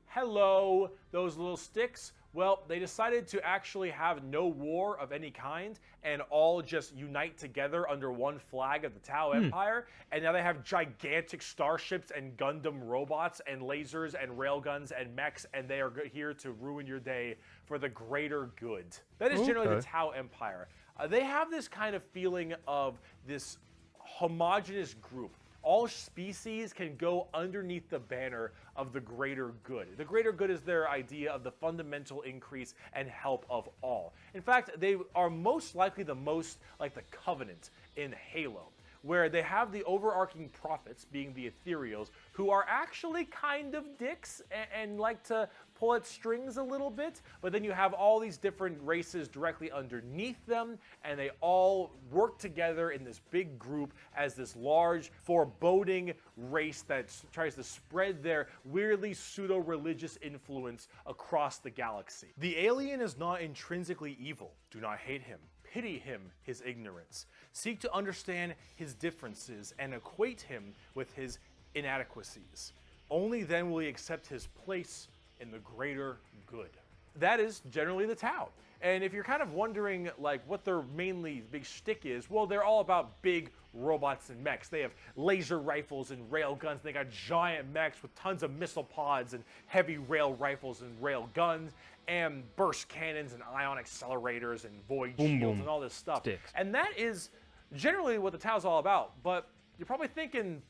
[SPEAKER 1] hello, those little sticks. Well, they decided to actually have no war of any kind and all just unite together under one flag of the Tau Empire. And now they have gigantic starships and Gundam robots and lasers and railguns and mechs, and they are here to ruin your day for the greater good. That is generally the Tau Empire. They have this kind of feeling of this homogenous group. All species can go underneath the banner of the greater good. The greater good is their idea of the fundamental increase and help of all. In fact, they are most likely the most like the Covenant in Halo, where they have the overarching prophets, being the ethereals, who are actually kind of dicks and like to pull at strings a little bit, but then you have all these different races directly underneath them, and they all work together in this big group as this large, foreboding race that tries to spread their weirdly pseudo-religious influence across the galaxy. The alien is not intrinsically evil. Do not hate him. Pity him, his ignorance. Seek to understand his differences and equate him with his inadequacies. Only then will he accept his place in the greater good. That is generally the Tau. And if you're kind of wondering like what their mainly big shtick is, well, they're all about big robots and mechs. They have laser rifles and rail guns. They got giant mechs with tons of missile pods and heavy rail rifles and rail guns and burst cannons and ion accelerators and void
[SPEAKER 2] Boom,
[SPEAKER 1] shields
[SPEAKER 2] boom.
[SPEAKER 1] and all this stuff.
[SPEAKER 2] Sticks.
[SPEAKER 1] And that is generally what the Tau's all about. But you're probably thinking,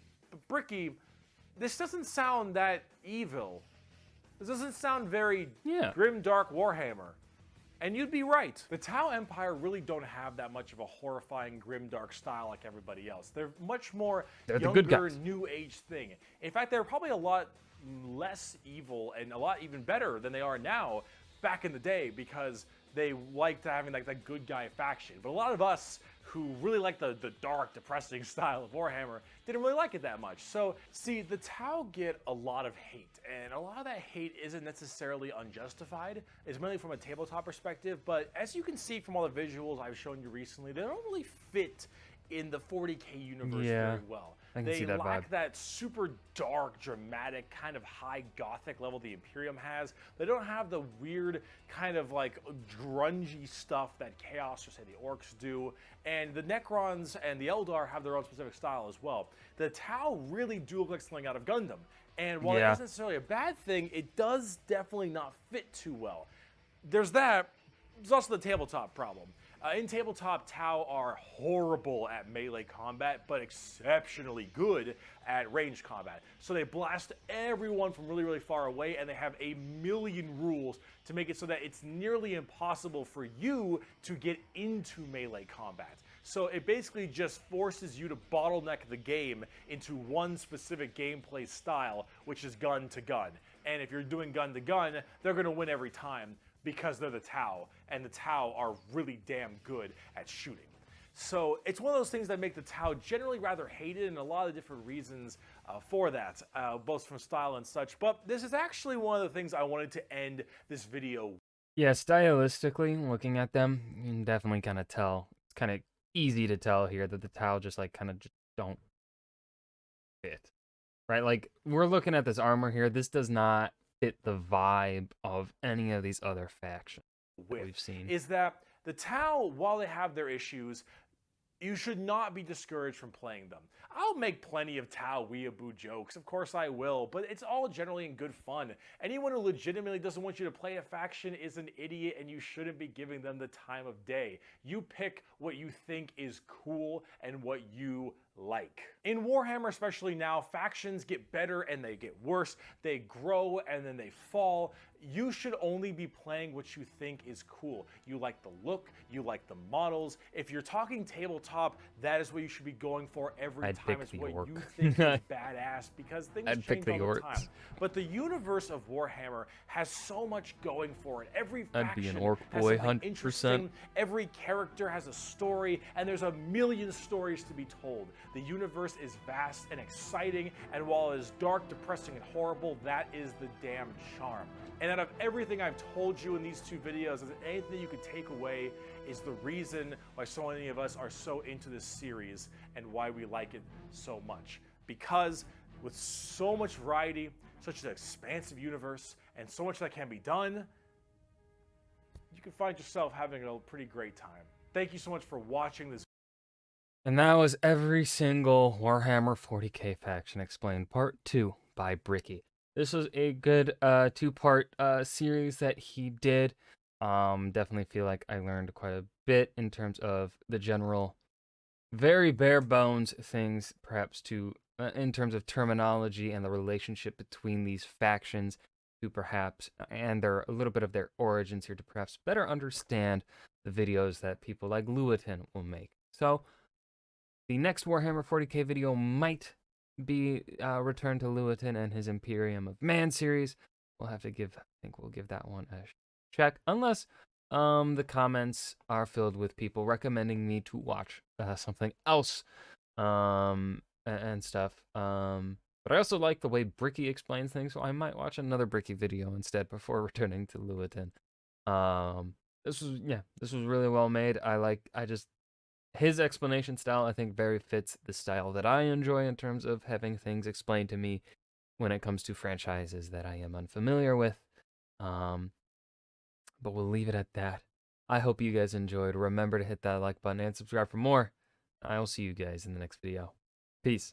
[SPEAKER 1] Bricky, this doesn't sound that evil. This doesn't sound very grim, dark Warhammer. And you'd be right. The Tau Empire really don't have that much of a horrifying, grim, dark style like everybody else. They're much more
[SPEAKER 2] They're the
[SPEAKER 1] younger,
[SPEAKER 2] good guys.
[SPEAKER 1] new age thing. In fact, they're probably a lot less evil and a lot even better than they are now back in the day because they liked having like that good guy faction. But a lot of us who really like the dark, depressing style of Warhammer didn't really like it that much. So, see, the Tau get a lot of hate, and a lot of that hate isn't necessarily unjustified. It's mainly from a tabletop perspective, but as you can see from all the visuals I've shown you recently, they don't really fit in the 40k universe very well.
[SPEAKER 2] I can see that
[SPEAKER 1] lack
[SPEAKER 2] vibe.
[SPEAKER 1] that super dark, dramatic, kind of high gothic level the Imperium has. They don't have the weird kind of like grungy stuff that Chaos or say the Orcs do. And the Necrons and the Eldar have their own specific style as well. The Tau really do look like something out of Gundam. And while it isn't necessarily a bad thing, it does definitely not fit too well. There's that. There's also the tabletop problem. In tabletop, Tau are horrible at melee combat, but exceptionally good at ranged combat. So they blast everyone from really, really far away, and they have a million rules to make it so that it's nearly impossible for you to get into melee combat. So it basically just forces you to bottleneck the game into one specific gameplay style, which is gun to gun. And if you're doing gun to gun, they're going to win every time, because they're the Tau, and the Tau are really damn good at shooting. So it's one of those things that make the Tau generally rather hated, and a lot of different reasons for that, both from style and such. But this is actually one of the things I wanted to end this video with.
[SPEAKER 2] Yeah, stylistically, looking at them, you can definitely kind of tell. It's kind of easy to tell here that the Tau just like kind of just don't fit, right? Like we're looking at this armor here. This does not fit the vibe of any of these other factions that we've seen.
[SPEAKER 1] Is that the Tau, while they have their issues, you should not be discouraged from playing them. I'll make plenty of Tau weeaboo jokes, of course I will, but it's all generally in good fun. Anyone who legitimately doesn't want you to play a faction is an idiot, and you shouldn't be giving them the time of day. You pick what you think is cool and what you like. In Warhammer, especially now, factions get better and they get worse. They grow and then they fall. You should only be playing what you think is cool. You like the look, you like the models. If you're talking tabletop, that is what you should be going for every time. It's what you think is badass, because things change all the time. But the universe of Warhammer has so much going for it. Every faction
[SPEAKER 2] I'd be an orc
[SPEAKER 1] has
[SPEAKER 2] boy,
[SPEAKER 1] something
[SPEAKER 2] 100%.
[SPEAKER 1] interesting. Every character has a story, and there's a million stories to be told. The universe is vast and exciting, and while it is dark, depressing, and horrible, that is the damn charm. And out of everything I've told you in these two videos, if anything you could take away is the reason why so many of us are so into this series and why we like it so much. Because with so much variety, such an expansive universe, and so much that can be done, you can find yourself having a pretty great time. Thank you so much for watching this.
[SPEAKER 2] And that was every single Warhammer 40k faction explained, part 2 by Bricky. This was a good two-part series that he did. Definitely feel like I learned quite a bit in terms of the general, very bare bones things, perhaps to in terms of terminology and the relationship between these factions, to perhaps and a little bit of their origins here, to perhaps better understand the videos that people like Lewitton will make. So the next Warhammer 40k video might be Return to Lewitton and his Imperium of Man series. We'll have to give, I think we'll give that one a check, unless the comments are filled with people recommending me to watch something else and stuff. But I also like the way Bricky explains things, so I might watch another Bricky video instead before returning to Lewitton. This was really well made. I his explanation style, I think, very fits the style that I enjoy in terms of having things explained to me when it comes to franchises that I am unfamiliar with. But we'll leave it at that. I hope you guys enjoyed. Remember to hit that like button and subscribe for more. I will see you guys in the next video. Peace.